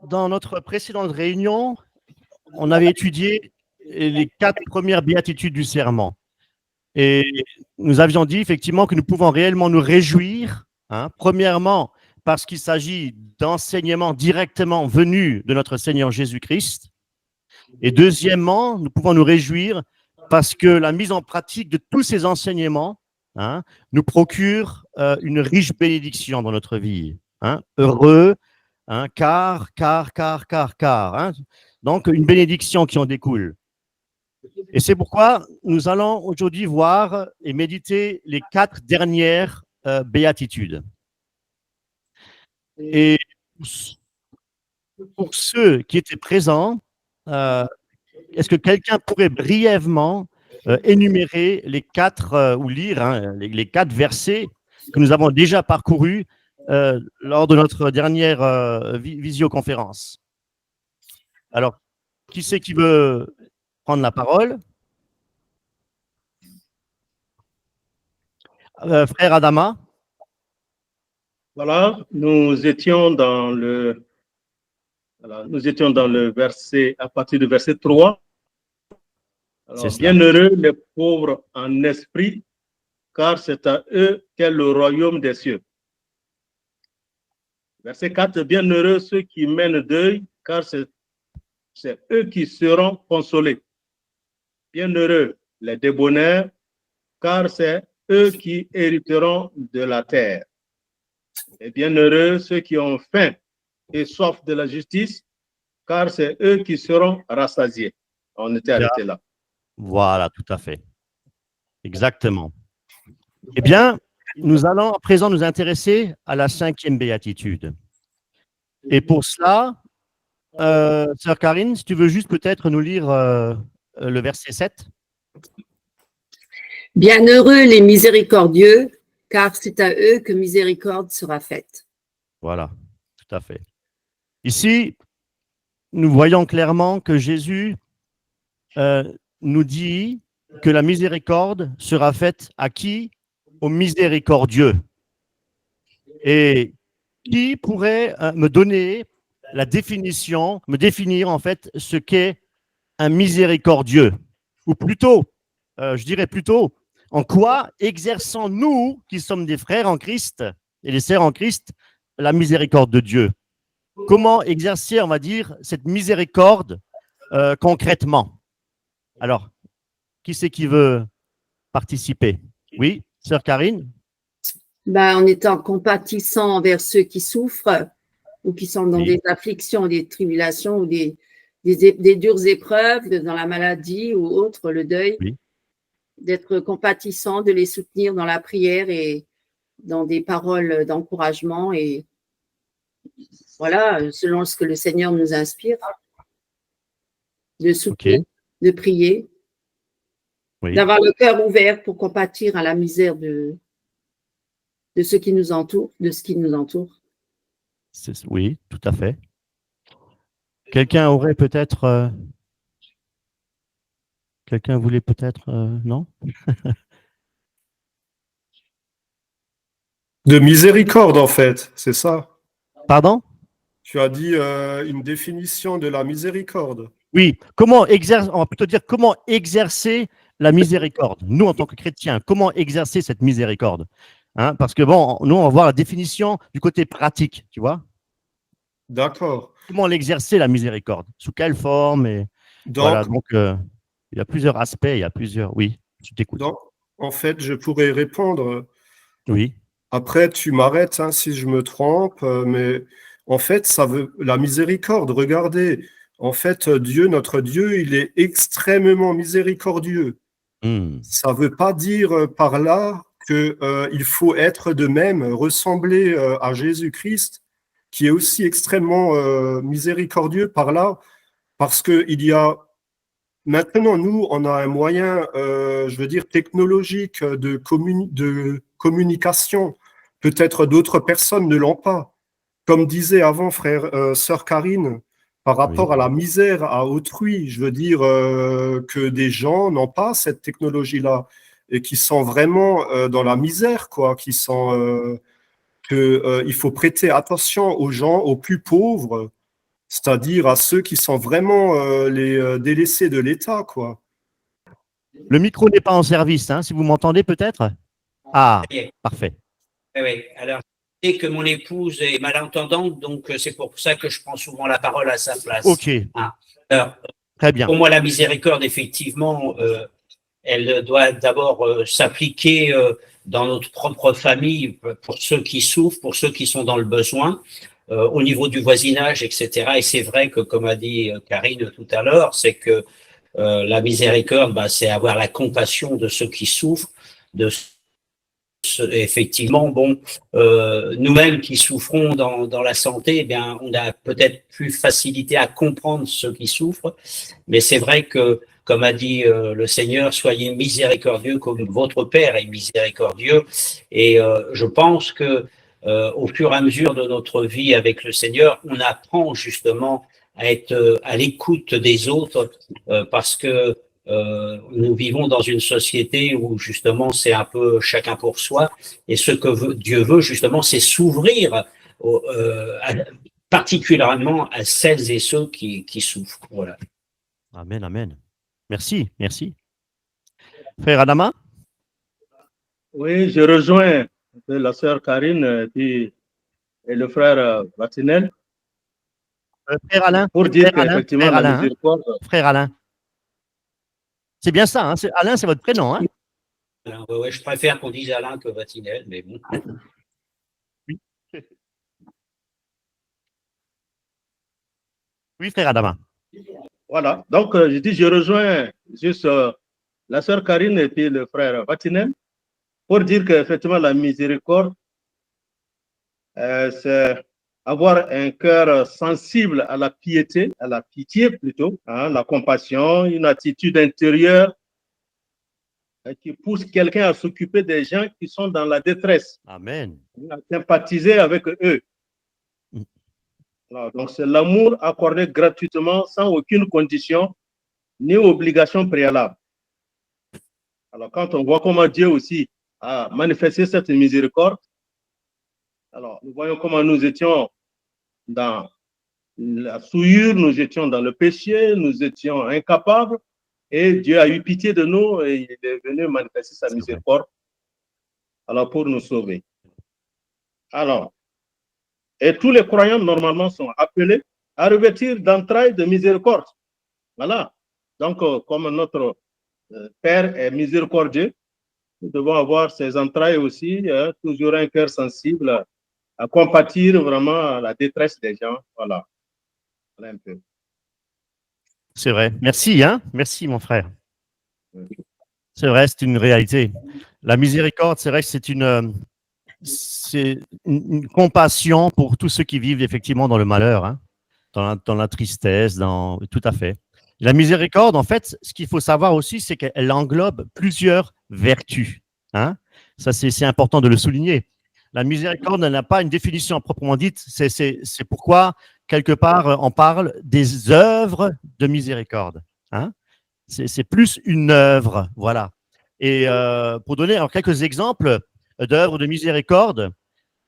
Dans notre précédente réunion, on avait étudié les 4 premières béatitudes du serment. Et nous avions dit effectivement que nous pouvons réellement nous réjouir, premièrement, parce qu'il s'agit d'enseignements directement venus de notre Seigneur Jésus-Christ. Et deuxièmement, nous pouvons nous réjouir parce que la mise en pratique de tous ces enseignements nous procure une riche bénédiction dans notre vie. Heureux, car. Donc, une bénédiction qui en découle. Et c'est pourquoi nous allons aujourd'hui voir et méditer les 4 dernières béatitudes. Et pour ceux qui étaient présents, est-ce que quelqu'un pourrait brièvement énumérer les 4 ou lire les 4 versets que nous avons déjà parcourus lors de notre dernière visioconférence? Alors, qui c'est qui veut prendre la parole? Frère Adama. Voilà, nous étions dans le verset, à partir du verset 3. Alors, bienheureux les pauvres en esprit, car c'est à eux qu'est le royaume des cieux. Verset 4, bienheureux ceux qui mènent deuil, car c'est eux qui seront consolés. Bienheureux les débonnaires, car c'est eux qui hériteront de la terre. Et bienheureux ceux qui ont faim et soif de la justice, car c'est eux qui seront rassasiés. On était arrêté là. Voilà, tout à fait. Exactement. Eh bien, nous allons à présent nous intéresser à la 5e béatitude. Et pour cela, sœur Karine, si tu veux juste peut-être nous lire le verset 7. Bienheureux les miséricordieux, car c'est à eux que miséricorde sera faite. Voilà, tout à fait. Ici, nous voyons clairement que Jésus nous dit que la miséricorde sera faite à qui? Aux miséricordieux. Et qui pourrait me donner la définition, me définir en fait ce qu'est un miséricordieux? Ou plutôt, je dirais plutôt, en quoi exerçons-nous, qui sommes des frères en Christ et des sœurs en Christ, la miséricorde de Dieu? Comment exercer, on va dire, cette miséricorde concrètement? Alors, qui c'est qui veut participer? Oui, sœur Karine? En étant compatissant envers ceux qui souffrent ou qui sont dans des afflictions, des tribulations ou des dures épreuves, dans la maladie ou autre, le deuil, d'être compatissant, de les soutenir dans la prière et dans des paroles d'encouragement et voilà, selon ce que le Seigneur nous inspire, de soutenir, de prier, d'avoir le cœur ouvert pour compatir à la misère de ceux qui nous entourent, de ce qui nous entoure. Oui, tout à fait. Quelqu'un aurait peut-être... Quelqu'un voulait peut-être... non? De miséricorde, en fait, c'est ça? Pardon? Tu as dit une définition de la miséricorde. Oui, comment exercer, on va plutôt dire comment exercer la miséricorde. Nous, en tant que chrétiens, comment exercer cette miséricorde? Parce que bon, nous, on va voir la définition du côté pratique, tu vois? D'accord. Comment l'exercer, la miséricorde? Sous quelle forme? Et voilà, donc il y a plusieurs aspects, il y a plusieurs... Oui, je t'écoute. En fait, je pourrais répondre. Oui. Après, tu m'arrêtes si je me trompe, mais en fait, ça veut la miséricorde. Regardez, en fait, Dieu, notre Dieu, il est extrêmement miséricordieux. Ça ne veut pas dire par là qu'il faut être de même, ressembler à Jésus-Christ, qui est aussi extrêmement miséricordieux par là, parce qu'il y a maintenant, nous, on a un moyen, je veux dire, technologique de communication. Peut-être d'autres personnes ne l'ont pas. Comme disait avant sœur Karine, par rapport à la misère à autrui. Je veux dire que des gens n'ont pas cette technologie-là et qui sont vraiment dans la misère, quoi, qui sont il faut prêter attention aux gens, aux plus pauvres, c'est-à-dire à ceux qui sont vraiment les délaissés de l'État, quoi. Le micro n'est pas en service, hein, si vous m'entendez peut-être. Ah, Ça y est. parfait. Oui. Alors, c'est que mon épouse est malentendante, donc c'est pour ça que je prends souvent la parole à sa place. Ok, Alors, très bien. pour moi, la miséricorde, effectivement, elle doit d'abord s'appliquer dans notre propre famille, pour ceux qui souffrent, pour ceux qui sont dans le besoin, au niveau du voisinage, etc. Et c'est vrai que, comme a dit Karine tout à l'heure, c'est que la miséricorde, bah, c'est avoir la compassion de ceux qui souffrent, effectivement, bon, nous-mêmes qui souffrons dans la santé, eh bien, on a peut-être plus facilité à comprendre ceux qui souffrent, mais c'est vrai que, comme a dit le Seigneur, soyez miséricordieux comme votre Père est miséricordieux. Et je pense que au fur et à mesure de notre vie avec le Seigneur, on apprend justement à être à l'écoute des autres, parce que nous vivons dans une société où justement c'est un peu chacun pour soi, et ce que Dieu veut justement, c'est s'ouvrir particulièrement à celles et ceux qui souffrent. Voilà. Amen, amen. Merci, merci. Frère Adama? Oui, je rejoins la sœur Karine et le frère Vatinel Frère Alain? pour dire Frère Alain, qu'effectivement, frère la Alain, hein? miséricorde. Frère Alain. C'est bien ça, hein? Alain, c'est votre prénom, hein? Alors, ouais, je préfère qu'on dise Alain que Vatinel, mais bon. Oui. Oui, frère Adama. Voilà, donc je dis, je rejoins juste la sœur Karine et puis le frère Vatinel pour dire qu'effectivement, la miséricorde, c'est avoir un cœur sensible à la piété, à la pitié plutôt, hein, la compassion, une attitude intérieure qui pousse quelqu'un à s'occuper des gens qui sont dans la détresse, Amen. à sympathiser avec eux. Alors, donc, c'est l'amour accordé gratuitement, sans aucune condition ni obligation préalable. Alors, quand on voit comment Dieu aussi a manifesté cette miséricorde, alors nous voyons comment nous étions dans la souillure, nous étions dans le péché, nous étions incapables, et Dieu a eu pitié de nous et il est venu manifester sa miséricorde alors pour nous sauver. Alors, et tous les croyants normalement sont appelés à revêtir d'entrailles de miséricorde. Voilà. Donc, comme notre Père est miséricordieux, nous devons avoir ces entrailles aussi, toujours un cœur sensible à compatir vraiment à la détresse des gens. Voilà. Voilà un peu. C'est vrai. Merci, hein? Merci, mon frère. C'est vrai, c'est une réalité. La miséricorde, c'est vrai que c'est une compassion pour tous ceux qui vivent effectivement dans le malheur, hein? Dans la tristesse, tout à fait. La miséricorde, en fait, ce qu'il faut savoir aussi, c'est qu'elle englobe plusieurs vertus, hein? Ça, c'est important de le souligner. La miséricorde n'a pas une définition proprement dite. C'est pourquoi, quelque part, on parle des œuvres de miséricorde, hein? C'est plus une œuvre, voilà. Et pour donner alors, quelques exemples d'œuvres de miséricorde,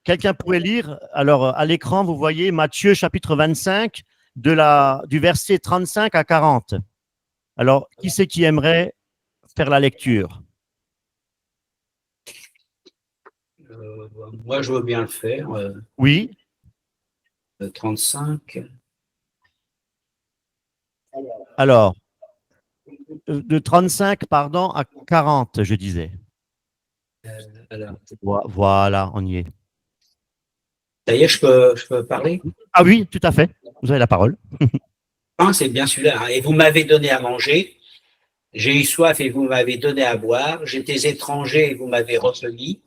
quelqu'un pourrait lire, alors à l'écran, vous voyez Matthieu chapitre 25, du verset 35 à 40. Alors, qui c'est qui aimerait faire la lecture? Moi, je veux bien le faire. Oui. 35. Alors, de 35, pardon, à 40, je disais. Alors, Voilà, on y est. ça y est, je peux parler? Ah oui, tout à fait. Vous avez la parole. C'est bien celui-là. Hein. Et vous m'avez donné à manger. J'ai eu soif et vous m'avez donné à boire. J'étais étranger et vous m'avez recueilli.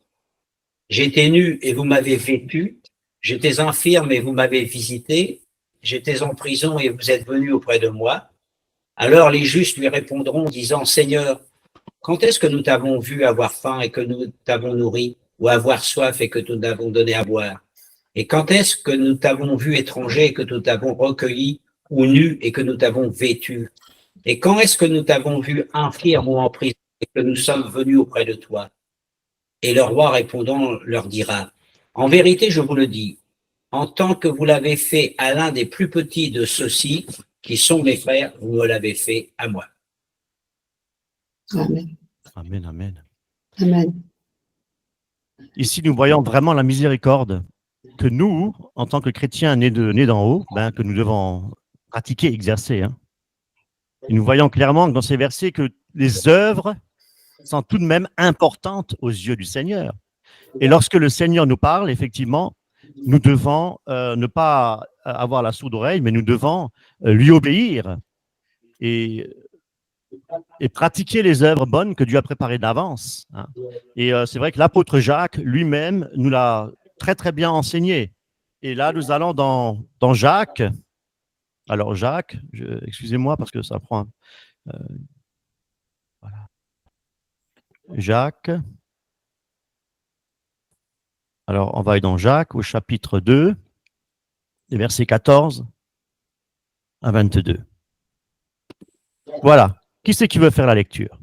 J'étais nu et vous m'avez vêtu. J'étais infirme et vous m'avez visité. J'étais en prison et vous êtes venu auprès de moi. Alors les justes lui répondront, disant, Seigneur, quand est-ce que nous t'avons vu avoir faim et que nous t'avons nourri, ou avoir soif et que nous t'avons donné à boire? Et quand est-ce que nous t'avons vu étranger et que nous t'avons recueilli, ou nu et que nous t'avons vêtu? Et quand est-ce que nous t'avons vu infirme ou en prison et que nous sommes venus auprès de toi? Et le roi répondant leur dira, en vérité, je vous le dis, en tant que vous l'avez fait à l'un des plus petits de ceux-ci, qui sont mes frères, vous me l'avez fait à moi. Amen. Amen, amen. Amen. Ici, nous voyons vraiment la miséricorde que nous, en tant que chrétiens nés d'en haut, que nous devons pratiquer, exercer. Hein. Et nous voyons clairement dans ces versets que les œuvres sont tout de même importantes aux yeux du Seigneur. Et lorsque le Seigneur nous parle, effectivement, nous devons ne pas avoir la sourde oreille, mais nous devons lui obéir et pratiquer les œuvres bonnes que Dieu a préparées d'avance. Hein. Et c'est vrai que l'apôtre Jacques lui-même nous l'a très très bien enseigné. Et là, nous allons dans Jacques. Alors Jacques, excusez-moi parce que ça prend... voilà. Jacques. Alors, on va aller dans Jacques au chapitre 2, les versets 14 à 22. Voilà. Qui c'est qui veut faire la lecture?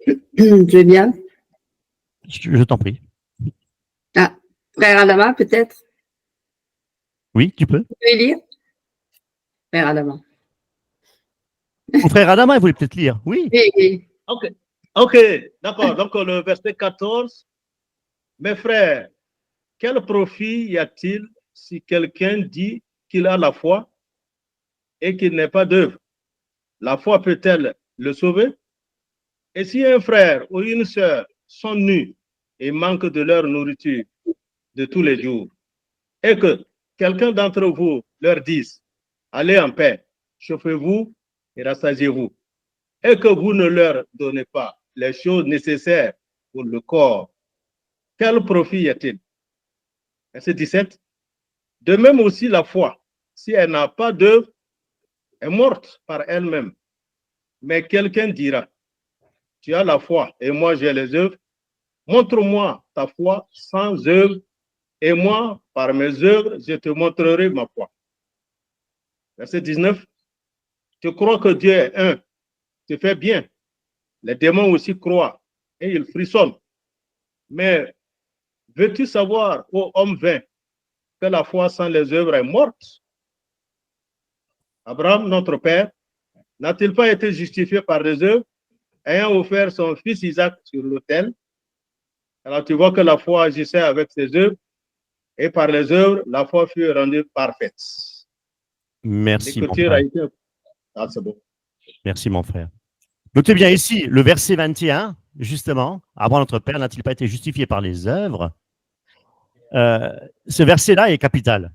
Je veux bien. Je t'en prie. Ah, frère Adama, peut-être? Oui, tu peux. Vous pouvez lire? Frère Adama. Mon frère Adama, il voulait peut-être lire. Oui. Oui, oui. Ok, d'accord. Donc, le verset 14. Mes frères, quel profit y a-t-il si quelqu'un dit qu'il a la foi et qu'il n'est pas d'œuvre? La foi peut-elle le sauver? Et si un frère ou une sœur sont nus et manquent de leur nourriture de tous les jours, et que quelqu'un d'entre vous leur dise, allez en paix, chauffez-vous et rassasiez-vous, et que vous ne leur donnez pas les choses nécessaires pour le corps, quel profit y a-t-il? Verset 17. De même aussi la foi, si elle n'a pas d'œuvre, est morte par elle-même. Mais quelqu'un dira, tu as la foi et moi j'ai les œuvres. Montre-moi ta foi sans œuvre et moi, par mes œuvres, je te montrerai ma foi. Verset 19. Tu crois que Dieu est un, tu fais bien. Les démons aussi croient et ils frissonnent. Mais veux-tu savoir, ô homme vain, que la foi sans les œuvres est morte? Abraham, notre père, n'a-t-il pas été justifié par les œuvres, ayant offert son fils Isaac sur l'autel? Alors tu vois que la foi agissait avec ses œuvres, et par les œuvres, la foi fut rendue parfaite. Merci, mon L'écriture frère. a été... Ah, c'est bon. Merci, mon frère. Notez bien ici, le verset 21, justement, Abraham notre père n'a-t-il pas été justifié par les œuvres? Ce verset-là est capital.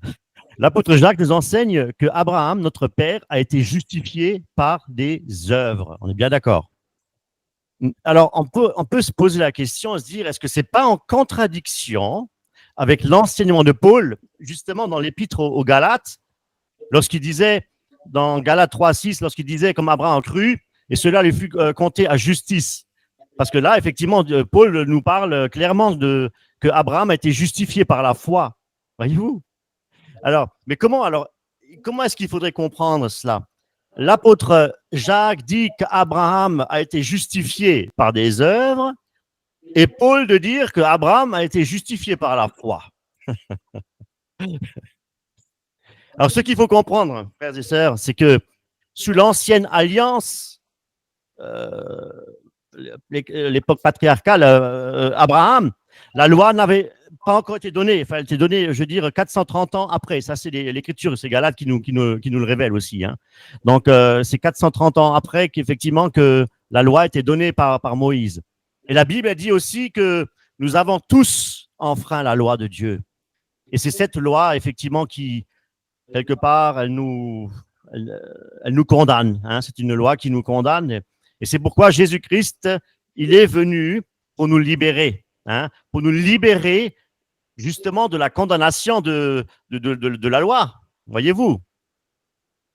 L'apôtre Jacques nous enseigne que Abraham, notre père, a été justifié par des œuvres. On est bien d'accord. Alors, on peut se poser la question, se dire, est-ce que ce n'est pas en contradiction avec l'enseignement de Paul, justement dans l'épître aux Galates, lorsqu'il disait, dans Galates 3,6, lorsqu'il disait, comme Abraham a cru, et cela lui fut compté à justice. Parce que là, effectivement, Paul nous parle clairement que Abraham a été justifié par la foi. Voyez-vous? Alors, mais comment est-ce qu'il faudrait comprendre cela? L'apôtre Jacques dit qu'Abraham a été justifié par des œuvres et Paul de dire qu'Abraham a été justifié par la foi. Alors, ce qu'il faut comprendre, frères et sœurs, c'est que sous l'ancienne alliance, l'époque patriarcale, Abraham, la loi n'avait pas encore été donnée. Enfin, elle était donnée, je veux dire, 430 ans après. Ça, c'est l'écriture, c'est Galates qui nous le révèle aussi. Hein. Donc, c'est 430 ans après qu'effectivement que la loi était donnée par Moïse. Et la Bible dit aussi que nous avons tous enfreint la loi de Dieu. Et c'est cette loi, effectivement, qui, quelque part, elle nous condamne. Hein. C'est une loi qui nous condamne. Et c'est pourquoi Jésus-Christ, il est venu pour nous libérer. Hein, pour nous libérer justement de la condamnation de la loi. Voyez-vous?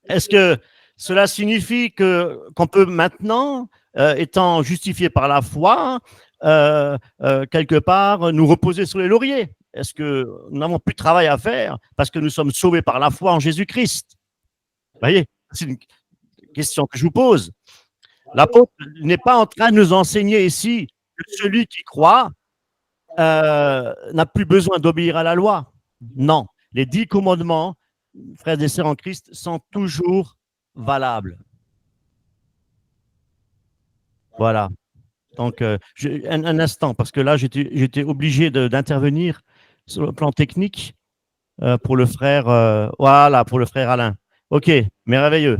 Est-ce que cela signifie qu'on peut maintenant, étant justifié par la foi, quelque part, nous reposer sur les lauriers? est-ce que nous n'avons plus de travail à faire parce que nous sommes sauvés par la foi en Jésus-Christ? Vous voyez, c'est une question que je vous pose. L'apôtre n'est pas en train de nous enseigner ici que celui qui croit n'a plus besoin d'obéir à la loi. Non, les 10 commandements, frères et sœurs en Christ, sont toujours valables. Voilà. Donc, un instant, parce que là, j'étais obligé d'intervenir sur le plan technique pour le frère, voilà, pour le frère Alain. OK, merveilleux.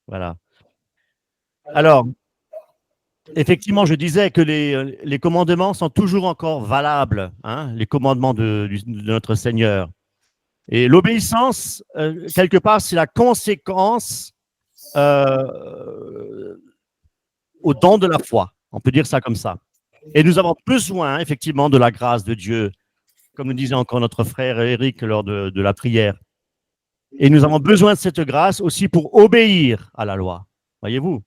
Voilà. Alors, effectivement, je disais que les commandements sont toujours encore valables, hein, les commandements de notre Seigneur. Et l'obéissance, quelque part, c'est la conséquence au don de la foi. On peut dire ça comme ça. Et nous avons besoin, effectivement, de la grâce de Dieu, comme nous disait encore notre frère Eric lors de la prière. Et nous avons besoin de cette grâce aussi pour obéir à la loi. Voyez-vous?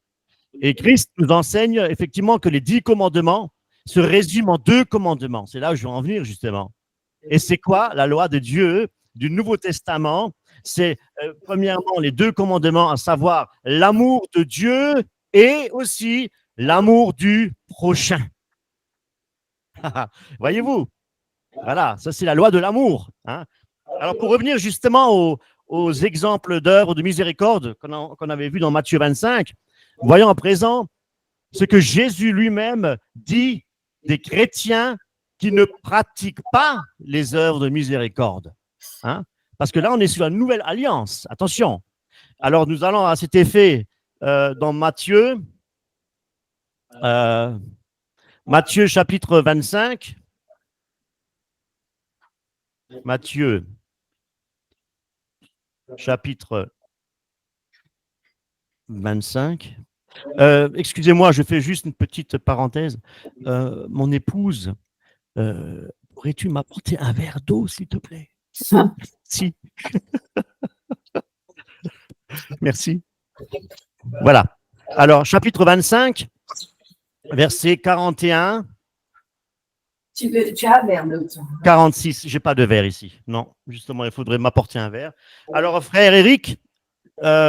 Et Christ nous enseigne effectivement que les 10 commandements se résument en 2 commandements. C'est là où je veux en venir, justement. Et c'est quoi la loi de Dieu du Nouveau Testament? C'est premièrement les 2 commandements, à savoir l'amour de Dieu et aussi l'amour du prochain. Voyez-vous? Voilà, ça c'est la loi de l'amour. Hein. Alors pour revenir justement aux exemples d'œuvres de miséricorde qu'on avait vus dans Matthieu 25, voyons à présent ce que Jésus lui-même dit des chrétiens qui ne pratiquent pas les œuvres de miséricorde. Hein. Parce que là, on est sur la nouvelle alliance. Attention. Alors, nous allons à cet effet dans Matthieu, Matthieu chapitre 25. Matthieu chapitre 25. Excusez-moi, je fais juste une petite parenthèse. Mon épouse, pourrais-tu m'apporter un verre d'eau, s'il te plaît? Si. Merci. Voilà. Alors, chapitre 25, verset 41. Tu as un verre d'eau, 46. Je n'ai pas de verre ici. Non, justement, il faudrait m'apporter un verre. Alors, frère Eric,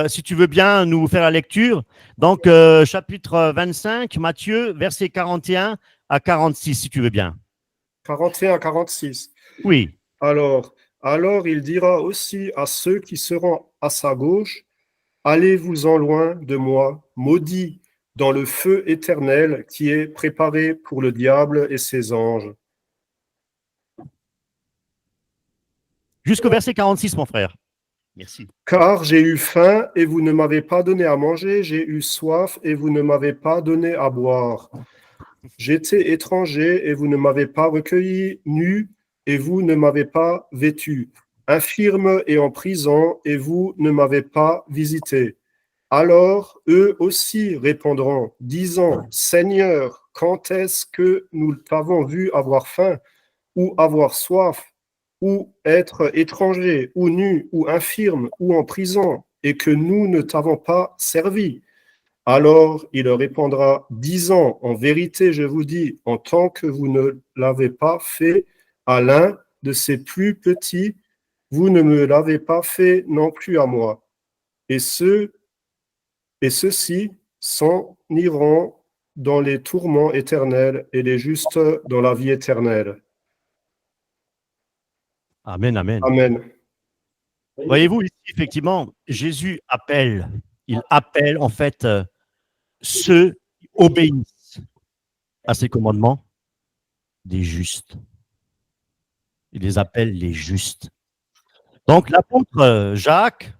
si tu veux bien nous faire la lecture. Donc, chapitre 25, Matthieu, verset 41 à 46, si tu veux bien. 41 à 46. Oui. Alors il dira aussi à ceux qui seront à sa gauche, allez-vous-en loin de moi, maudits, dans le feu éternel qui est préparé pour le diable et ses anges. Jusqu'au verset 46, mon frère. Merci. Car j'ai eu faim et vous ne m'avez pas donné à manger, j'ai eu soif et vous ne m'avez pas donné à boire. J'étais étranger et vous ne m'avez pas recueilli, nu et vous ne m'avez pas vêtu, infirme et en prison et vous ne m'avez pas visité. Alors eux aussi répondront, disant, Seigneur, quand est-ce que nous t'avons vu avoir faim ou avoir soif, ou être étranger, ou nu, ou infirme, ou en prison, et que nous ne t'avons pas servi? Alors il leur répondra, disant, en vérité, je vous dis, en tant que vous ne l'avez pas fait à l'un de ces plus petits, vous ne me l'avez pas fait non plus à moi. Et ceux-ci s'en iront dans les tourments éternels et les justes dans la vie éternelle. Amen, amen. Amen. Voyez-vous, ici, effectivement, Jésus appelle. Il appelle, en fait, ceux qui obéissent à ses commandements des justes. Il les appelle les justes. Donc, l'apôtre Jacques,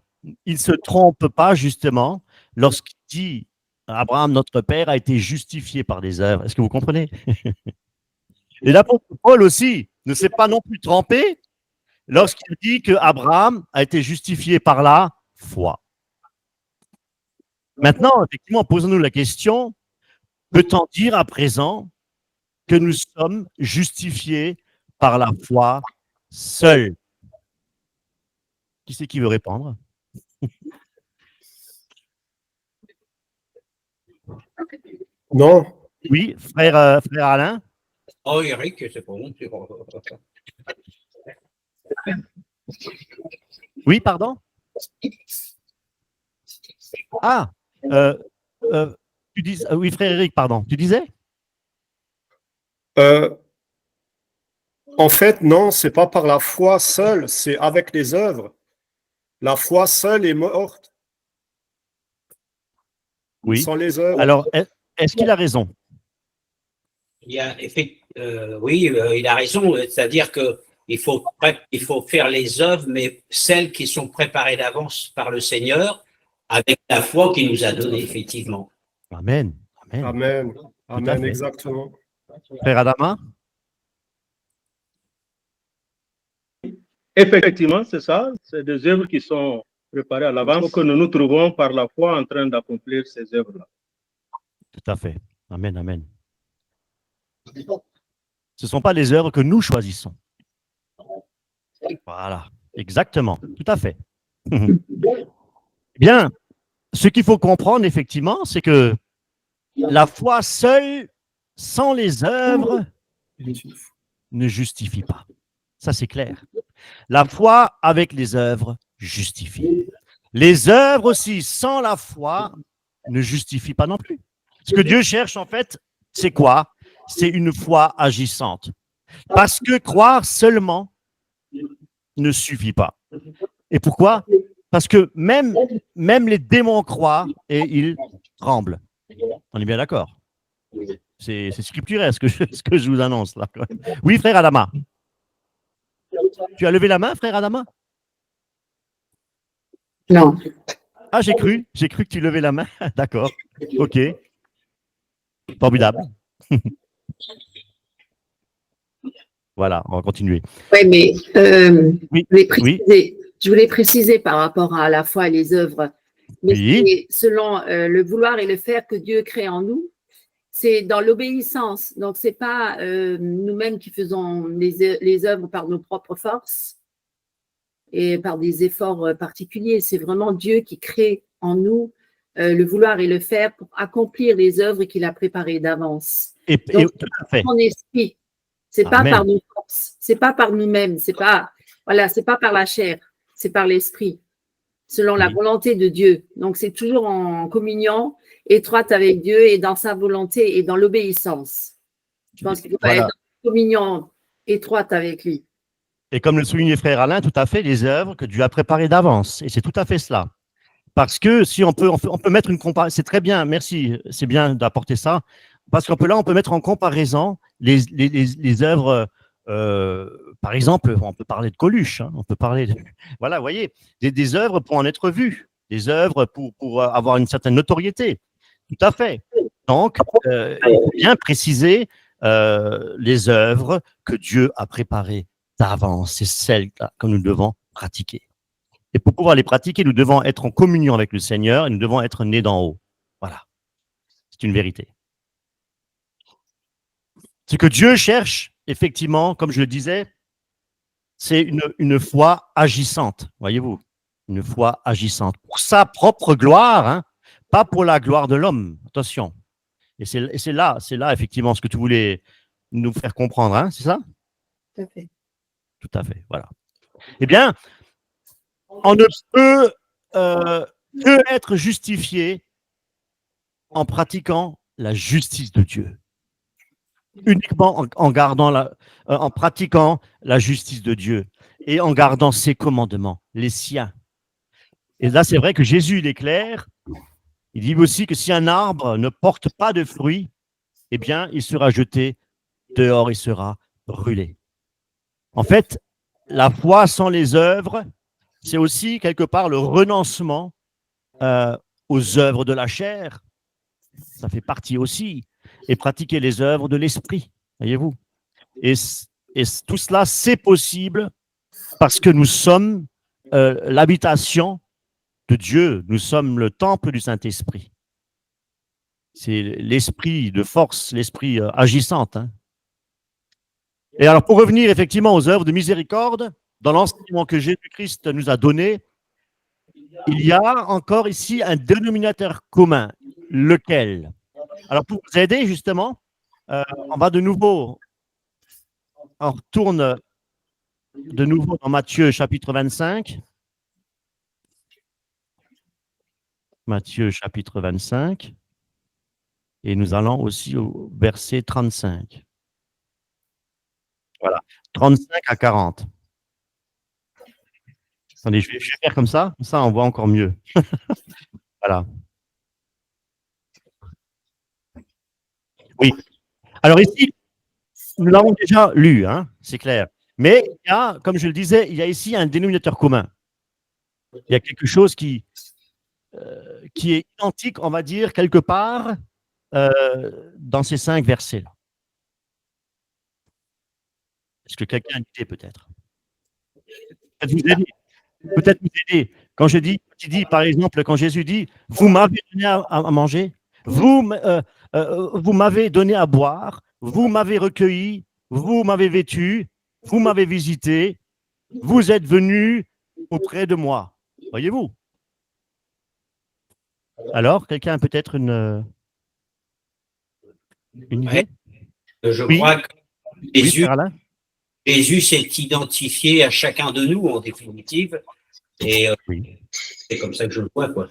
il ne se trompe pas, justement, lorsqu'il dit Abraham, notre père, a été justifié par des œuvres. Est-ce que vous comprenez? Et l'apôtre Paul aussi ne s'est pas non plus trompé lorsqu'il dit que Abraham a été justifié par la foi. Maintenant, effectivement, posons-nous la question, peut-on dire à présent que nous sommes justifiés par la foi seule? Qui c'est qui veut répondre? Non, Oui, frère Alain? Oh, Eric, c'est bon. Oui, pardon? Ah, euh, tu dis, oui, frère Eric, pardon. Tu disais? En fait, non, c'est pas par la foi seule, c'est avec les œuvres. La foi seule est morte. Oui. Sans les œuvres. Alors, est-ce qu'il a raison? Oui, il a raison. C'est-à-dire que il faut faire les œuvres, mais celles qui sont préparées d'avance par le Seigneur, avec la foi qu'il nous a donnée, effectivement. Amen. Amen. Amen. à Amen, fait. exactement. Frère Adama? Effectivement, c'est ça. C'est des œuvres qui sont préparées à l'avance que nous nous trouvons par la foi en train d'accomplir ces œuvres-là. Tout à fait. Amen, amen. Ce ne sont pas les œuvres que nous choisissons. Voilà, exactement, tout à fait. Bien, ce qu'il faut comprendre, effectivement, c'est que la foi seule, sans les œuvres, ne justifie pas. Ça, c'est clair. La foi avec les œuvres justifie. Les œuvres aussi, sans la foi, ne justifient pas non plus. Ce que Dieu cherche, en fait, c'est quoi? C'est une foi agissante. Parce que croire seulement ne suffit pas. Et pourquoi? Parce que même les démons croient et ils tremblent. On est bien d'accord? C'est scripturaire ce que je vous annonce là. Oui, frère Adama. Tu as levé la main, frère Adama? Non. Ah, j'ai cru que tu levais la main. D'accord. Ok. Formidable. Voilà, on va continuer. Ouais, mais Oui, je voulais préciser par rapport à la foi et les œuvres. Mais oui. c'est selon le vouloir et le faire que Dieu crée en nous, c'est dans l'obéissance. Donc, ce n'est pas nous-mêmes qui faisons les œuvres par nos propres forces et par des efforts particuliers. C'est vraiment Dieu qui crée en nous le vouloir et le faire pour accomplir les œuvres qu'il a préparées d'avance. Donc, tout à fait. Son esprit. C'est pas par nos forces, c'est pas par nous-mêmes, c'est pas par la chair, c'est par l'esprit, selon la volonté de Dieu. Donc c'est toujours en communion étroite avec Dieu et dans sa volonté et dans l'obéissance. Je pense qu'il faut être en communion étroite avec lui. Et comme le soulignait frère Alain, tout à fait, les œuvres que Dieu a préparées d'avance. Et c'est tout à fait cela. Parce que si on peut mettre une comparaison, c'est très bien, merci, c'est bien d'apporter ça. Parce qu'on peut mettre en comparaison les œuvres, par exemple, on peut parler de Coluche, hein, on peut parler de, voilà, vous voyez, des œuvres pour en être vues, des œuvres pour avoir une certaine notoriété. Tout à fait. Donc, il faut bien préciser les œuvres que Dieu a préparées d'avance, c'est celles que nous devons pratiquer. Et pour pouvoir les pratiquer, nous devons être en communion avec le Seigneur et nous devons être nés d'en haut. Voilà. C'est une vérité. Ce que Dieu cherche, effectivement, comme je le disais, c'est une foi agissante, voyez-vous, une foi agissante, pour sa propre gloire, hein, pas pour la gloire de l'homme, attention. Et c'est là, effectivement, ce que tu voulais nous faire comprendre, hein, c'est ça? Tout à fait. Tout à fait, voilà. Eh bien, on ne peut que être justifié en pratiquant la justice de Dieu. Uniquement en pratiquant la justice de Dieu et en gardant ses commandements, les siens. Et là, c'est vrai que Jésus, il est clair. Il dit aussi que si un arbre ne porte pas de fruits, eh bien, il sera jeté dehors et sera brûlé. En fait, la foi sans les œuvres, c'est aussi quelque part le renoncement aux œuvres de la chair. Ça fait partie aussi. Et pratiquer les œuvres de l'esprit, voyez-vous. Et tout cela, c'est possible parce que nous sommes l'habitation de Dieu. Nous sommes le temple du Saint-Esprit. C'est l'esprit de force, l'esprit agissant. Hein. Et alors, pour revenir effectivement aux œuvres de miséricorde, dans l'enseignement que Jésus-Christ nous a donné, il y a encore ici un dénominateur commun. Lequel? Alors, pour vous aider, justement, on va de nouveau on retourne de nouveau dans Matthieu chapitre 25. Matthieu chapitre 25. Et nous allons aussi au verset 35. Voilà, 35 à 40. Attendez, je vais faire comme ça on voit encore mieux. Voilà. Oui. Alors ici, nous l'avons déjà lu, hein, c'est clair. Mais il y a, comme je le disais, il y a ici un dénominateur commun. Il y a quelque chose qui est identique, on va dire, quelque part, dans ces 5 versets-là. Est-ce que quelqu'un a une idée peut-être? Peut-être vous aider. Quand je dis, par exemple, quand Jésus dit, vous m'avez donné à manger, vous m'avez donné à boire, vous m'avez recueilli, vous m'avez vêtu, vous m'avez visité, vous êtes venus auprès de moi. Voyez-vous? Alors, quelqu'un a peut-être une idée? Ouais. Je Oui. crois que Jésus, Frère Alain? Jésus s'est identifié à chacun de nous, en définitive. Et Oui, c'est comme ça que je le vois, quoi.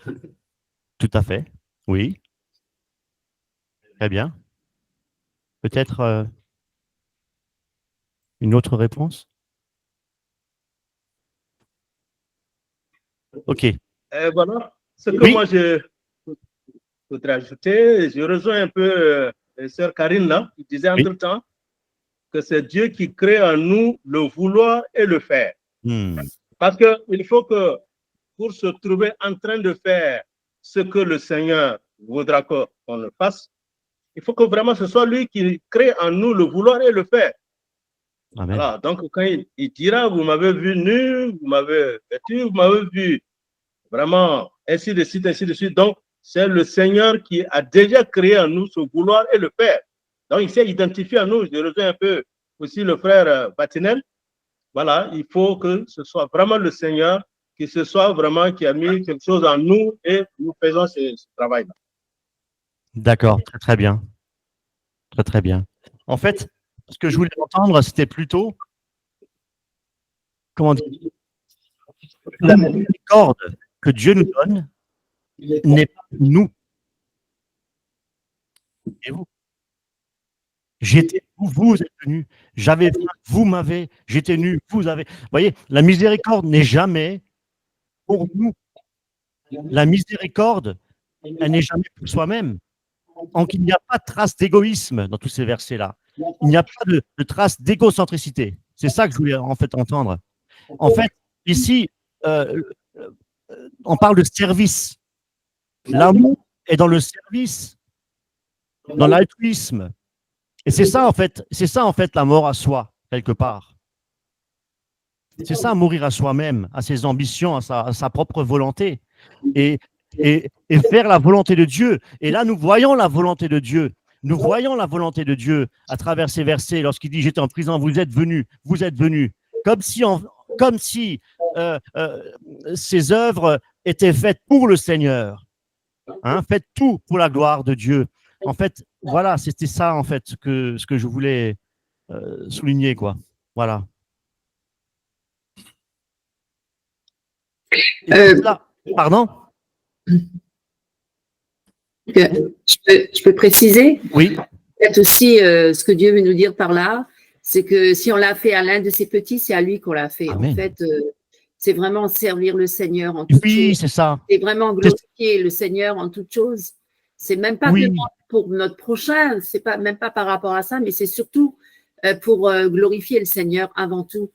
tout à fait. Oui. Très bien. Peut-être une autre réponse? OK. Voilà ce que Oui. moi je voudrais ajouter. Je rejoins un peu sœur Karine là, qui disait Oui. entre-temps que c'est Dieu qui crée en nous le vouloir et le faire. Parce qu'il faut que pour se trouver en train de faire ce que le Seigneur voudra qu'on le fasse, il faut que vraiment ce soit lui qui crée en nous le vouloir et le faire. Amen. Voilà, donc quand il dira, vous m'avez vu nu, vous m'avez vêtu, vous m'avez vu vraiment ainsi de suite, ainsi de suite. Donc, c'est le Seigneur qui a déjà créé en nous ce vouloir et le faire. Donc, il s'est identifié à nous. Je rejoins un peu aussi le frère Batinel. Voilà, il faut que ce soit vraiment le Seigneur qui a mis quelque chose en nous et nous faisons ce travail-là. D'accord, très très bien. Très très bien. En fait, ce que je voulais entendre, c'était plutôt, comment dire, la miséricorde que Dieu nous donne n'est pas nous. Et vous. J'étais, vous êtes venus. J'avais faim, vous m'avez. J'étais nu, vous avez. Vous voyez, la miséricorde n'est jamais pour nous. La miséricorde, elle n'est jamais pour soi-même. Donc, il n'y a pas de trace d'égoïsme dans tous ces versets-là. Il n'y a pas de trace d'égocentricité. C'est ça que je voulais en fait entendre. En fait, ici, on parle de service. L'amour est dans le service, dans l'altruisme. Et c'est ça en fait la mort à soi, quelque part. C'est ça, mourir à soi-même, à ses ambitions, à sa propre volonté. Et faire la volonté de Dieu. Et là, nous voyons la volonté de Dieu. Nous voyons la volonté de Dieu à travers ces versets, lorsqu'il dit « J'étais en prison, vous êtes venus. » Comme si ces œuvres étaient faites pour le Seigneur. Hein, faites tout pour la gloire de Dieu. En fait, voilà, c'était ça, en fait, ce que je voulais souligner, quoi. Voilà. Pardon? Je peux préciser? Oui. Peut-être aussi, ce que Dieu veut nous dire par là, c'est que si on l'a fait à l'un de ses petits, c'est à lui qu'on l'a fait. Amen. En fait, c'est vraiment servir le Seigneur en toutes choses. Oui, c'est ça. C'est vraiment glorifier le Seigneur en toutes choses. C'est même pas que pour notre prochain, c'est pas même pas par rapport à ça, mais c'est surtout pour glorifier le Seigneur avant tout.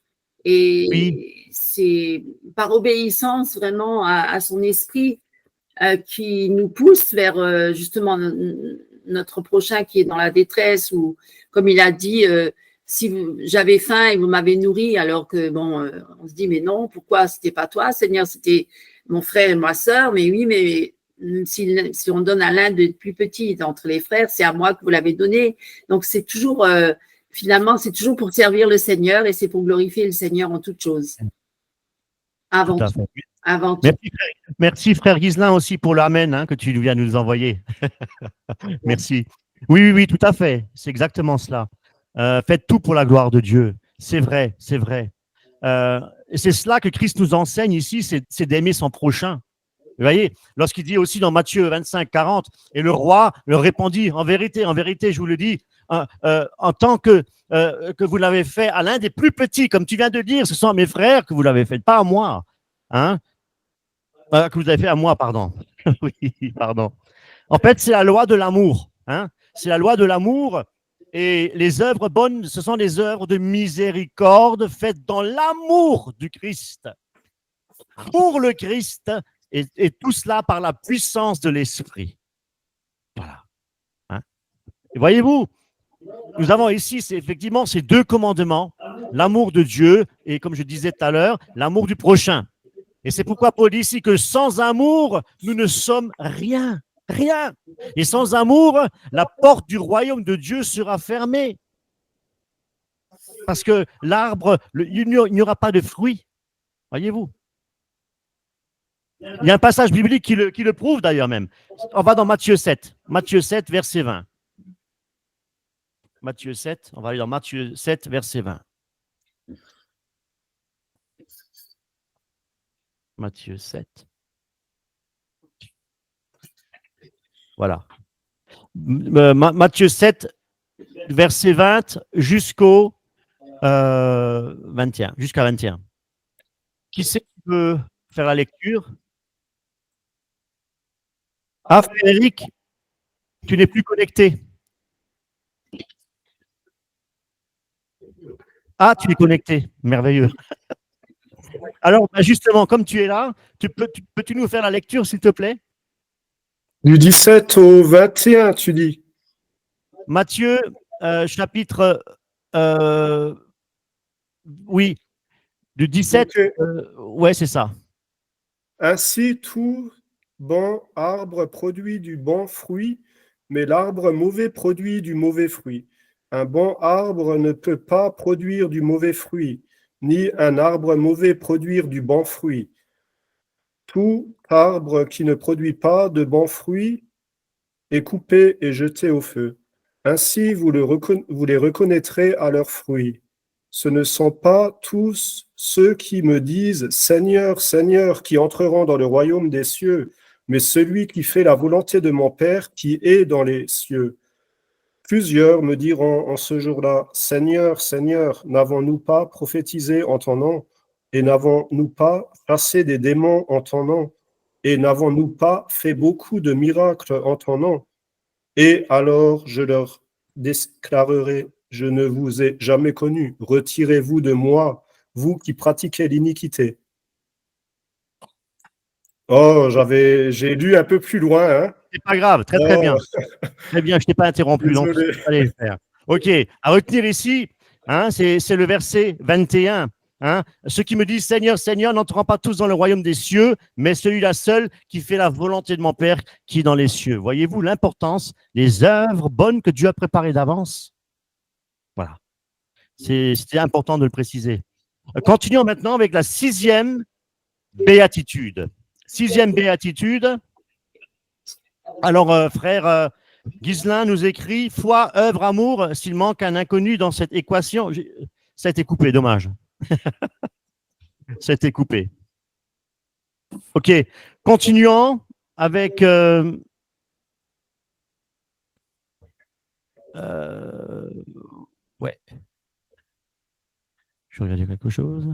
Et c'est par obéissance vraiment à son esprit qui nous pousse vers justement notre prochain qui est dans la détresse, ou comme il a dit, si j'avais faim et vous m'avez nourri, alors que bon, on se dit mais non, pourquoi c'était pas toi, Seigneur, c'était mon frère et ma sœur. Mais oui, mais si on donne à l'un des plus petits d'entre les frères, c'est à moi que vous l'avez donné. Donc c'est toujours finalement, c'est toujours pour servir le Seigneur et c'est pour glorifier le Seigneur en toutes choses. Avant tout. Avant tout. Merci frère Ghislain aussi pour l'amen que tu viens de nous envoyer. Merci. Oui, tout à fait. C'est exactement cela. Faites tout pour la gloire de Dieu. C'est vrai, c'est vrai. Et c'est cela que Christ nous enseigne ici, c'est d'aimer son prochain. Vous voyez, lorsqu'il dit aussi dans Matthieu 25, 40, et le roi leur répondit, en vérité, je vous le dis, en tant que vous l'avez fait à l'un des plus petits, comme tu viens de dire, ce sont à mes frères que vous l'avez fait, pas à moi. Hein? Que vous avez fait à moi, pardon. Oui, pardon. En fait, c'est la loi de l'amour. Hein? C'est la loi de l'amour. Et les œuvres bonnes, ce sont des œuvres de miséricorde faites dans l'amour du Christ, pour le Christ, et tout cela par la puissance de l'Esprit. Voilà. Hein? Et voyez-vous, nous avons ici effectivement ces deux commandements, l'amour de Dieu et, comme je disais tout à l'heure, l'amour du prochain. Et c'est pourquoi Paul dit ici que sans amour, nous ne sommes rien. Rien. Et sans amour, la porte du royaume de Dieu sera fermée. Parce que l'arbre, il n'y aura pas de fruits. Voyez-vous. Il y a un passage biblique qui le prouve d'ailleurs même. On va dans Matthieu 7. Matthieu 7, verset 20. Matthieu 7, on va aller dans Matthieu 7, verset 20. Matthieu 7. Voilà. Matthieu 7, verset 20 jusqu'au 21. Jusqu'à 21. Qui c'est qui peut faire la lecture? Ah, Frédéric, tu n'es plus connecté. Ah, tu es connecté. Merveilleux. Alors, justement, comme tu es là, peux-tu nous faire la lecture, s'il te plaît? Du 17 au 21, tu dis. Matthieu, chapitre... oui, du 17. Okay. Ouais, c'est ça. Ainsi, tout bon arbre produit du bon fruit, mais l'arbre mauvais produit du mauvais fruit. Un bon arbre ne peut pas produire du mauvais fruit, ni un arbre mauvais produire du bon fruit. Tout arbre qui ne produit pas de bons fruits est coupé et jeté au feu. Ainsi, vous les reconnaîtrez à leurs fruits. Ce ne sont pas tous ceux qui me disent « Seigneur, Seigneur » qui entreront dans le royaume des cieux, mais celui qui fait la volonté de mon Père qui est dans les cieux. Plusieurs me diront en ce jour-là « Seigneur, Seigneur, n'avons-nous pas prophétisé en ton nom? Et n'avons-nous pas chassé des démons en ton nom? Et n'avons-nous pas fait beaucoup de miracles en ton nom? Et alors je leur déclarerai, je ne vous ai jamais connu. Retirez-vous de moi, vous qui pratiquez l'iniquité. Oh, j'ai lu un peu plus loin. Hein. C'est pas grave, très très bien. Très bien, je ne t'ai pas interrompu. Donc, allez le faire. OK, à retenir ici, hein, c'est le verset 21. Hein, ceux qui me disent Seigneur, Seigneur, n'entreront pas tous dans le royaume des cieux, mais celui-là seul qui fait la volonté de mon Père qui est dans les cieux. Voyez-vous l'importance des œuvres bonnes que Dieu a préparées d'avance? Voilà. C'était important de le préciser. Continuons maintenant avec la 6e béatitude. 6e béatitude. Alors, frère Ghislain nous écrit « Foi, œuvre, amour, s'il manque un inconnu dans cette équation… » Ça a été coupé, dommage. Ça a été coupé. OK. Continuons avec… ouais. Je vais regarder quelque chose.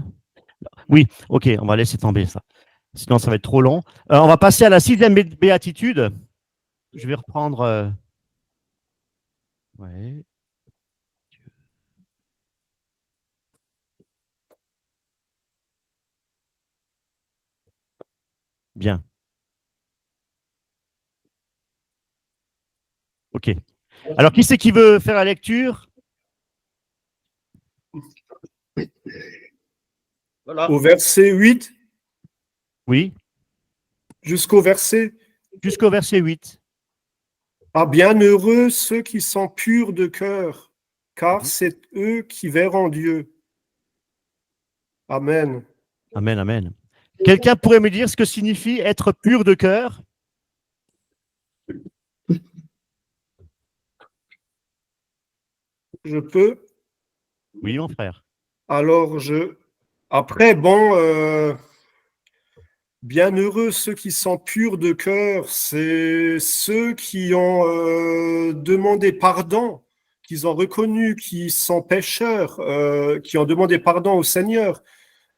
Oui, OK, on va laisser tomber ça. Sinon, ça va être trop long. On va passer à la 6e béatitude. Je vais reprendre… ouais. Bien. OK. Alors, qui c'est qui veut faire la lecture? Voilà. Au verset 8 Oui. jusqu'au verset. Jusqu'au verset 8. Ah, bienheureux ceux qui sont purs de cœur, car c'est eux qui verront Dieu. Amen. Amen, amen. Quelqu'un pourrait me dire ce que signifie être pur de cœur? Je peux. Oui, mon frère. Alors, après, bon, bienheureux ceux qui sont purs de cœur, c'est ceux qui ont demandé pardon, qu'ils ont reconnu qu'ils sont pécheurs, qui ont demandé pardon au Seigneur.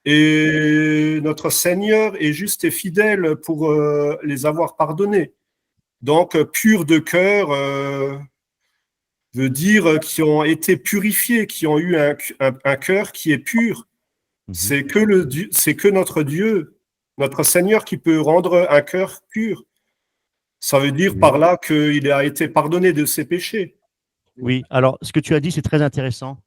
Et notre Seigneur est juste et fidèle pour les avoir pardonnés. Donc, purs de cœur veut dire qui ont été purifiés, qui ont eu un cœur qui est pur. Mhm. C'est que notre Dieu, notre Seigneur qui peut rendre un cœur pur. Ça veut dire Oui. par là qu'il a été pardonné de ses péchés. Oui, alors ce que tu as dit, c'est très intéressant.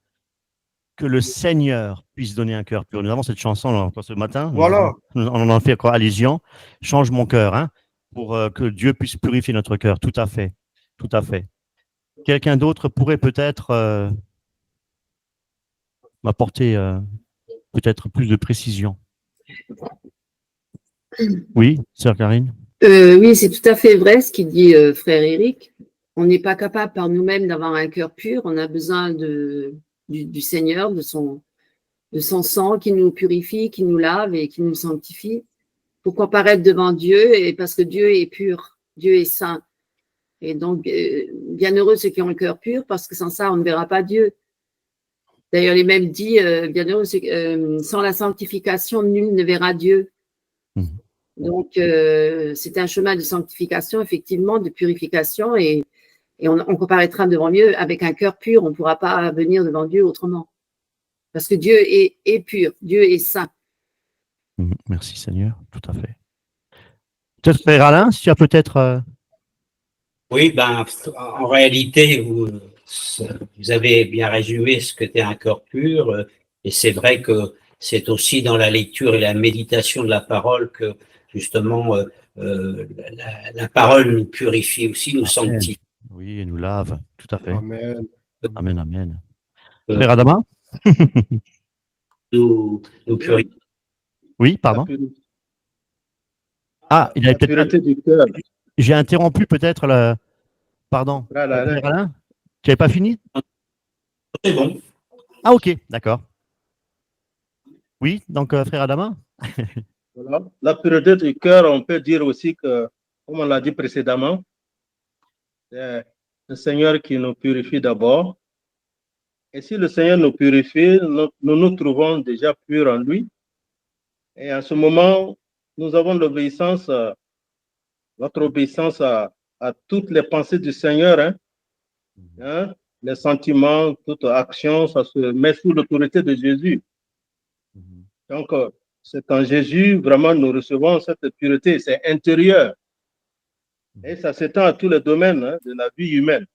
Que le Seigneur puisse donner un cœur pur. Nous avons cette chanson là, ce matin. Voilà. On en a fait quoi, allusion. Change mon cœur, hein, pour que Dieu puisse purifier notre cœur. Tout à fait. Tout à fait. Quelqu'un d'autre pourrait peut-être m'apporter peut-être plus de précision. Oui, sœur Karine. Oui, c'est tout à fait vrai ce qu'il dit frère Éric. On n'est pas capable par nous-mêmes d'avoir un cœur pur. On a besoin du Seigneur, de son sang qui nous purifie, qui nous lave et qui nous sanctifie pour comparaître devant Dieu et parce que Dieu est pur, Dieu est saint. Et donc, bienheureux ceux qui ont le cœur pur parce que sans ça, on ne verra pas Dieu. D'ailleurs, il est même dit, bienheureux sans la sanctification, nul ne verra Dieu. Donc, c'est un chemin de sanctification, effectivement, de purification, et on comparaîtra devant Dieu avec un cœur pur. On ne pourra pas venir devant Dieu autrement. Parce que Dieu est pur, Dieu est saint. Merci Seigneur, tout à fait. Peut-être frère Alain, si tu as peut-être... Oui, ben, en réalité, vous avez bien résumé ce qu'était un cœur pur, et c'est vrai que c'est aussi dans la lecture et la méditation de la parole que, justement, la parole nous purifie aussi, nous sanctifie. Oui, et nous lave, tout à fait. Amen. Amen, amen. Frère Adama? Nous purifie. Oui, pardon. Ah, il avait La peut-être... pureté du cœur. J'ai interrompu peut-être le... Pardon. Frère Alain. Frère Alain, tu n'avais pas fini? C'est bon. Ah, ok, d'accord. Oui, donc frère Adama? Voilà. La pureté du cœur, on peut dire aussi que, comme on l'a dit précédemment, c'est le Seigneur qui nous purifie d'abord. Et si le Seigneur nous purifie, nous trouvons déjà purs en lui. Et à ce moment, nous avons l'obéissance, notre obéissance à toutes les pensées du Seigneur, hein, les sentiments, toute action, ça se met sous l'autorité de Jésus. Donc, c'est en Jésus, vraiment, nous recevons cette pureté, c'est intérieur. Et ça s'étend à tous les domaines de la vie humaine.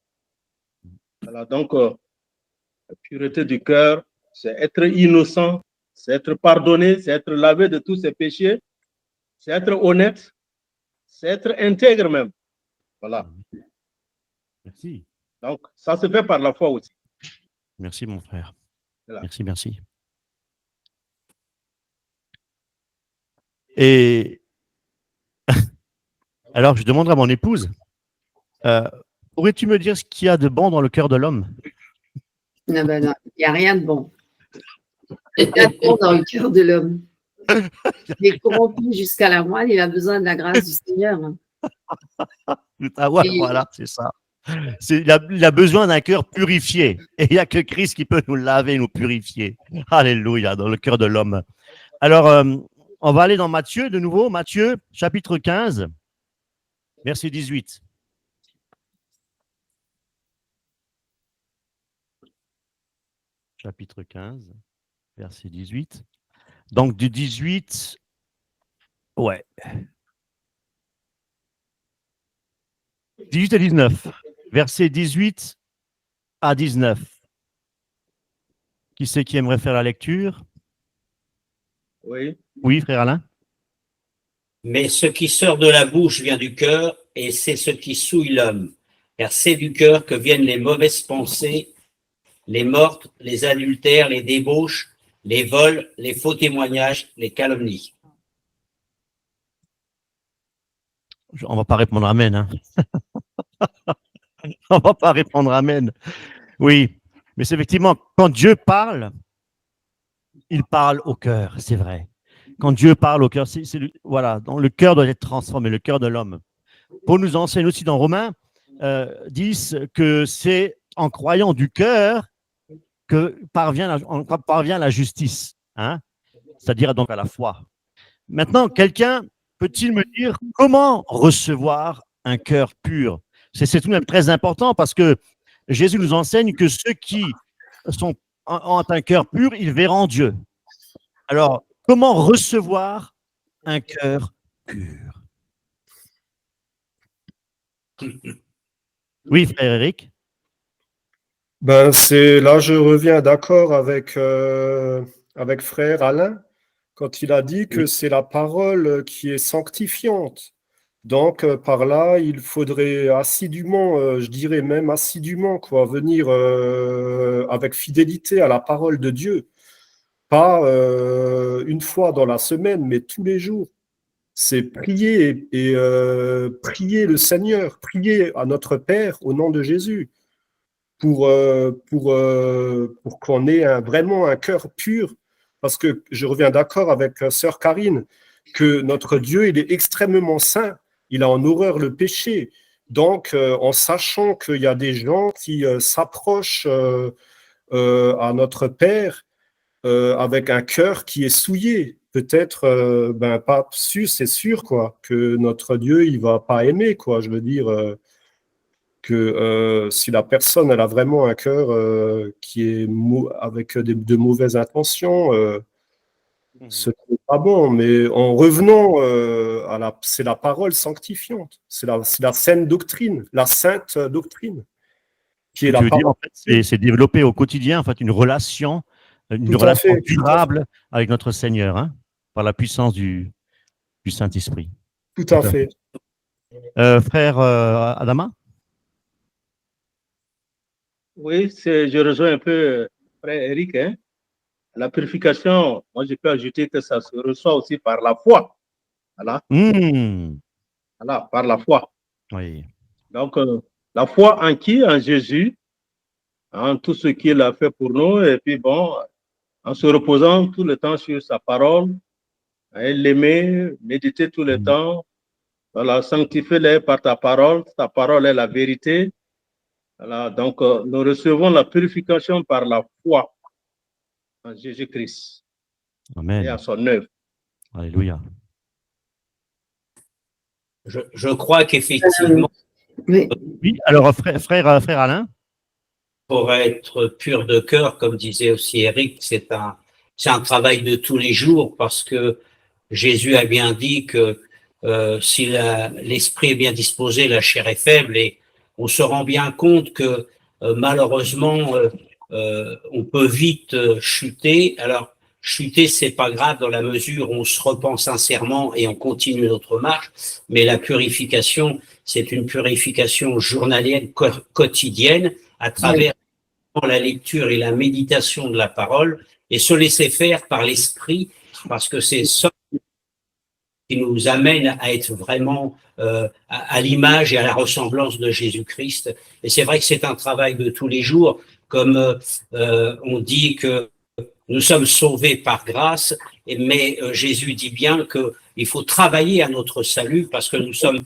Voilà, donc, la pureté du cœur, c'est être innocent, c'est être pardonné, c'est être lavé de tous ses péchés, c'est être honnête, c'est être intègre même. Voilà. Merci. Donc, ça se fait par la foi aussi. Merci, mon frère. Voilà. Merci, merci. Et alors, je demanderai à mon épouse, pourrais-tu me dire ce qu'il y a de bon dans le cœur de l'homme? Non, ben non, il n'y a rien de bon. Il y a de bon dans le cœur de l'homme. Il est corrompu jusqu'à la moelle, il a besoin de la grâce du Seigneur. Ah ouais, voilà, c'est ça. Il a besoin d'un cœur purifié. Et il n'y a que Christ qui peut nous laver, nous purifier. Alléluia, dans le cœur de l'homme. Alors, on va aller dans Matthieu de nouveau. Matthieu, chapitre 15, verset 18. Chapitre 15, verset 18. Donc, du 18, ouais. 18 à 19. Verset 18 à 19. Qui c'est qui aimerait faire la lecture? Oui. Oui, frère Alain? Mais ce qui sort de la bouche vient du cœur, et c'est ce qui souille l'homme. Car c'est du cœur que viennent les mauvaises pensées, les meurtres, les adultères, les débauches, les vols, les faux témoignages, les calomnies. On ne va pas répondre Amen. Hein. On ne va pas répondre Amen. Oui. Mais c'est effectivement, quand Dieu parle, il parle au cœur, c'est vrai. Quand Dieu parle au cœur, voilà, donc le cœur doit être transformé, le cœur de l'homme. Paul nous enseigne aussi dans Romains 10 que c'est en croyant du cœur que parvient la justice, hein? C'est-à-dire donc à la foi. Maintenant, quelqu'un peut-il me dire comment recevoir un cœur pur? C'est tout de même très important parce que Jésus nous enseigne que ceux qui ont un cœur pur, ils verront Dieu. Alors, comment recevoir un cœur pur? Oui, frère Eric. Ben, là, je reviens d'accord avec frère Alain quand il a dit que c'est la parole qui est sanctifiante. Donc, par là, il faudrait assidûment, je dirais même assidûment, quoi, venir avec fidélité à la parole de Dieu. Pas une fois dans la semaine, mais tous les jours. C'est prier et prier le Seigneur, prier à notre Père au nom de Jésus pour qu'on ait vraiment un cœur pur. Parce que je reviens d'accord avec sœur Karine, que notre Dieu, il est extrêmement saint. Il a en horreur le péché. Donc, en sachant qu'il y a des gens qui s'approchent à notre Père avec un cœur qui est souillé, peut-être, pas su, c'est sûr, quoi, que notre Dieu, il va pas aimer, quoi. Je veux dire que si la personne, elle a vraiment un cœur qui est avec de mauvaises intentions, ce n'est pas bon. Mais en revenant c'est la parole sanctifiante, c'est la sainte doctrine, la sainte doctrine, qui est la Tu veux dire, parole. en fait, c'est développer au quotidien, en fait, une relation Tout à fait, durable avec notre Seigneur, hein, par la puissance du Saint-Esprit. tout à fait. Frère Adama? Oui, je rejoins un peu frère Eric. Hein. La purification, moi je peux ajouter que ça se reçoit aussi par la foi. Voilà, voilà, par la foi. Oui. Donc, la foi en qui? En Jésus, en tout ce qu'il a fait pour nous. Et puis bon, en se reposant tout le temps sur sa parole, hein, l'aimer, méditer tout le temps. Voilà, sanctifie-les par ta parole est la vérité. Voilà, donc nous recevons la purification par la foi en Jésus-Christ et à Amen. son œuvre. Alléluia. Je crois qu'effectivement, Oui. Oui, alors frère Alain? pour être pur de cœur, comme disait aussi Eric, c'est un travail de tous les jours parce que Jésus a bien dit que si l'esprit est bien disposé, la chair est faible, et on se rend bien compte que malheureusement on peut vite chuter. Alors chuter, c'est pas grave dans la mesure où on se repent sincèrement et on continue notre marche, mais la purification, c'est une purification journalière, quotidienne, à travers la lecture et la méditation de la parole, et se laisser faire par l'esprit, parce que c'est ça qui nous amène à être vraiment à l'image et à la ressemblance de Jésus-Christ. Et c'est vrai que c'est un travail de tous les jours, comme on dit que nous sommes sauvés par grâce, mais Jésus dit bien qu'il faut travailler à notre salut parce que nous sommes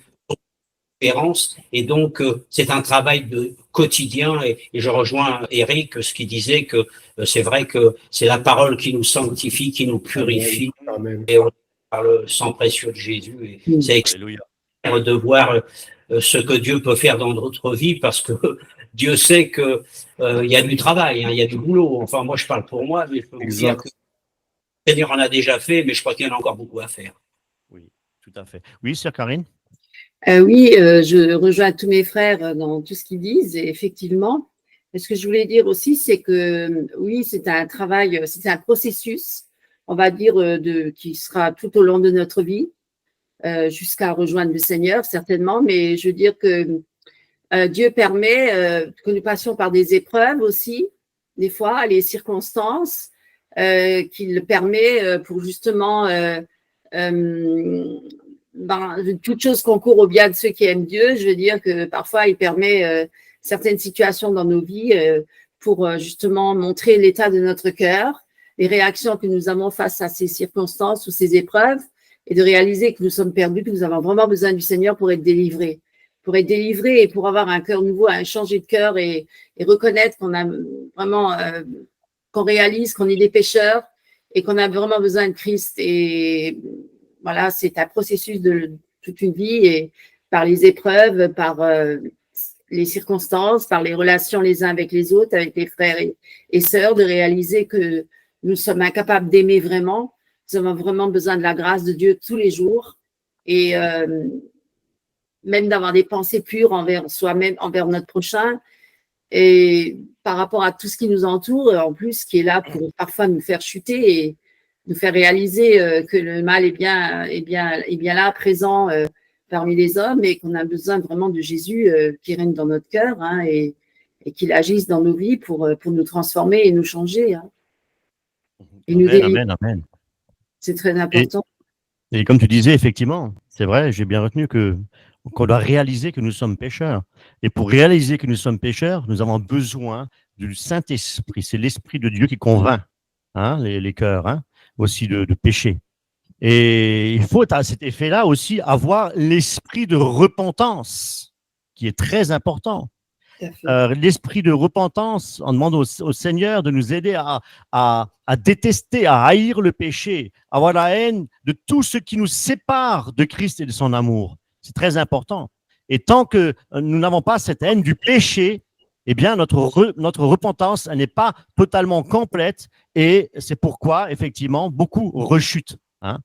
et donc c'est un travail de quotidien, et je rejoins Eric ce qui disait que c'est vrai que c'est la parole qui nous sanctifie, qui nous purifie. Amen. Et on par le sang précieux de Jésus, et c'est extraordinaire de voir ce que Dieu peut faire dans notre vie, parce que Dieu sait que il y a du travail, hein, il y a du boulot. Enfin, moi je parle pour moi, mais je peux vous dire que le Seigneur en a déjà fait, mais je crois qu'il y en a encore beaucoup à faire. Oui, tout à fait. Oui, sœur Karine? Oui, je rejoins tous mes frères dans tout ce qu'ils disent, et effectivement. Ce que je voulais dire aussi, c'est que oui, c'est un travail, c'est un processus, on va dire, qui sera tout au long de notre vie, jusqu'à rejoindre le Seigneur, certainement, mais je veux dire que Dieu permet que nous passions par des épreuves aussi, des fois, les circonstances, qu'il permet pour justement toute chose concourt au bien de ceux qui aiment Dieu. Je veux dire que parfois, il permet certaines situations dans nos vies pour justement montrer l'état de notre cœur, les réactions que nous avons face à ces circonstances ou ces épreuves, et de réaliser que nous sommes perdus, que nous avons vraiment besoin du Seigneur pour être délivrés. Pour être délivrés et pour avoir un cœur nouveau, un changer de cœur et reconnaître qu'on a vraiment, qu'on réalise qu'on est des pécheurs et qu'on a vraiment besoin de Christ. Et voilà, c'est un processus de toute une vie et par les épreuves, par les circonstances, par les relations les uns avec les autres, avec les frères et sœurs, de réaliser que nous sommes incapables d'aimer vraiment. Nous avons vraiment besoin de la grâce de Dieu tous les jours et même d'avoir des pensées pures envers soi-même, envers notre prochain et par rapport à tout ce qui nous entoure, en plus, qui est là pour parfois nous faire chuter et nous faire réaliser que le mal est bien là, présent parmi les hommes et qu'on a besoin vraiment de Jésus qui règne dans notre cœur hein, et qu'il agisse dans nos vies pour nous transformer et nous changer. Hein, et Amen, nous délivrer. amen, amen. C'est très important. Et comme tu disais, effectivement, c'est vrai, j'ai bien retenu qu'on doit réaliser que nous sommes pécheurs. Et pour réaliser que nous sommes pécheurs, nous avons besoin du Saint-Esprit. C'est l'Esprit de Dieu qui convainc hein, les cœurs hein, aussi de péché. Et il faut à cet effet-là aussi avoir l'esprit de repentance, qui est très important. L'esprit de repentance, on demande au Seigneur de nous aider à détester, à haïr le péché, à avoir la haine de tout ce qui nous sépare de Christ et de son amour. C'est très important. Et tant que nous n'avons pas cette haine du péché, eh bien, notre repentance n'est pas totalement complète et c'est pourquoi, effectivement, beaucoup rechutent. Hein,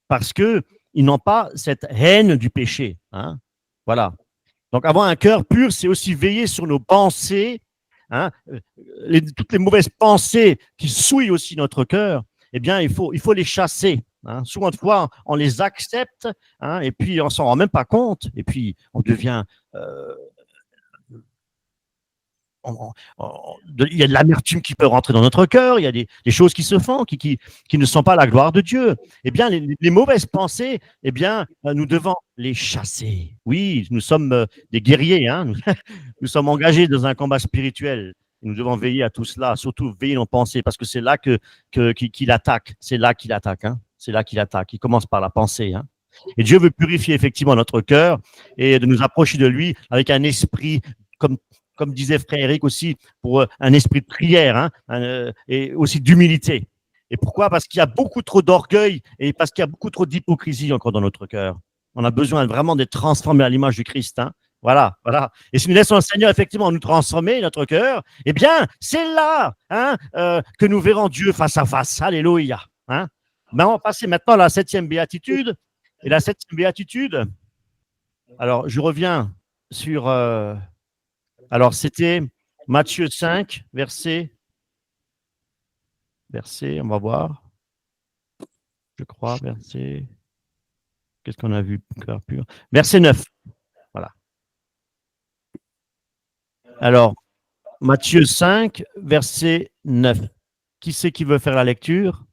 parce qu'ils n'ont pas cette haine du péché. Hein, voilà. Donc, avoir un cœur pur, c'est aussi veiller sur nos pensées, hein, toutes les mauvaises pensées qui souillent aussi notre cœur, eh bien, il faut les chasser. Hein. Souvent de fois, on les accepte, hein, et puis on s'en rend même pas compte, et puis on devient... il y a de l'amertume qui peut rentrer dans notre cœur, il y a des choses qui se font, qui ne sont pas la gloire de Dieu. Eh bien, les mauvaises pensées, eh bien, nous devons les chasser. Oui, nous sommes des guerriers, hein. Nous sommes engagés dans un combat spirituel. Nous devons veiller à tout cela, surtout veiller nos pensées, parce que c'est là qu'il attaque. C'est là qu'il attaque. Hein. C'est là qu'il attaque. Il commence par la pensée. Hein. Et Dieu veut purifier effectivement notre cœur et de nous approcher de lui avec un esprit comme disait frère Eric aussi, pour un esprit de prière hein, et aussi d'humilité. Et pourquoi? Parce qu'il y a beaucoup trop d'orgueil et parce qu'il y a beaucoup trop d'hypocrisie encore dans notre cœur. On a besoin vraiment d'être transformé à l'image du Christ. Hein. Voilà, voilà. Et si nous laissons le Seigneur effectivement nous transformer notre cœur, eh bien, c'est là hein, que nous verrons Dieu face à face. Alléluia. Hein. Ben, on va passer maintenant à la 7e béatitude. Et la 7e béatitude, alors je reviens sur... alors, c'était Matthieu 5, verset, on va voir, je crois, verset, qu'est-ce qu'on a vu, cœur pur, verset 9, voilà. Alors, Matthieu 5, verset 9. Qui c'est qui veut faire la lecture?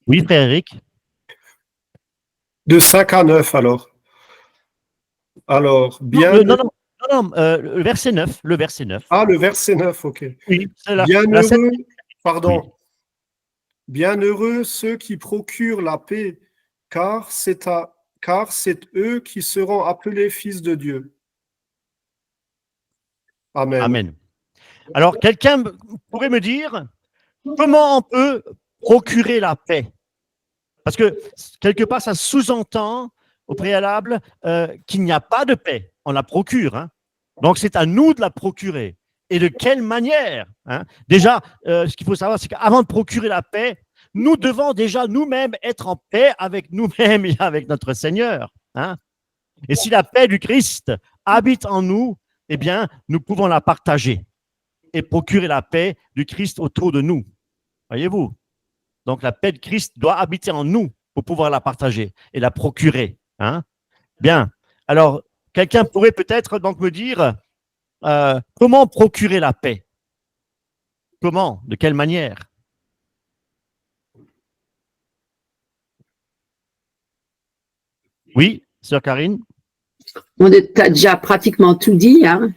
Oui, frère Eric. De 5 à 9, alors. Alors, bien... Non, le verset 9, le verset 9. Ah, le verset 9, ok. Oui, c'est là. Bienheureux, pardon. Oui. Bienheureux ceux qui procurent la paix, car c'est eux qui seront appelés fils de Dieu. Amen. Amen. Alors, quelqu'un pourrait me dire comment on peut procurer la paix? Parce que quelque part, ça sous-entend au préalable qu'il n'y a pas de paix. On la procure. Hein. Donc, c'est à nous de la procurer. Et de quelle manière hein? Déjà, ce qu'il faut savoir, c'est qu'avant de procurer la paix, nous devons déjà nous-mêmes être en paix avec nous-mêmes et avec notre Seigneur. Hein? Et si la paix du Christ habite en nous, eh bien, nous pouvons la partager et procurer la paix du Christ autour de nous. Voyez-vous? Donc, la paix de Christ doit habiter en nous pour pouvoir la partager et la procurer. Hein? Bien. Alors, quelqu'un pourrait peut-être donc me dire comment procurer la paix? Comment? De quelle manière? Oui, sœur Karine? On a déjà pratiquement tout dit. Hein.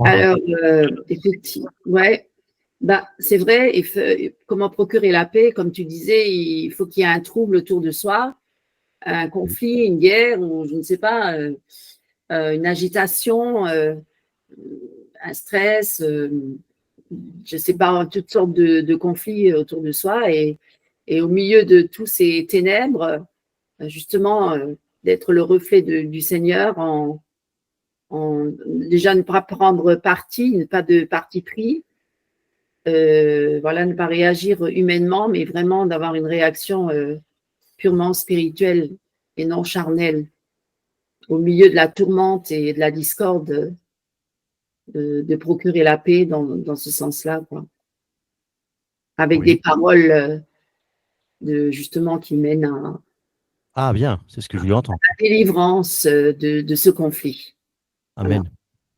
Alors, effectivement, ouais. Bah, c'est vrai, comment procurer la paix? Comme tu disais, il faut qu'il y ait un trouble autour de soi, un conflit, une guerre, ou je ne sais pas, une agitation, un stress, je ne sais pas, toutes sortes de conflits autour de soi. Et au milieu de tous ces ténèbres, justement, d'être le reflet du Seigneur déjà ne pas prendre parti, ne pas de parti pris, voilà, ne pas réagir humainement, mais vraiment d'avoir une réaction purement spirituelle et non charnelle au milieu de la tourmente et de la discorde, de procurer la paix dans ce sens-là, quoi. Avec Oui. des paroles justement qui mènent à Ah bien, c'est ce que je voulais entendre. la délivrance de ce conflit. Amen.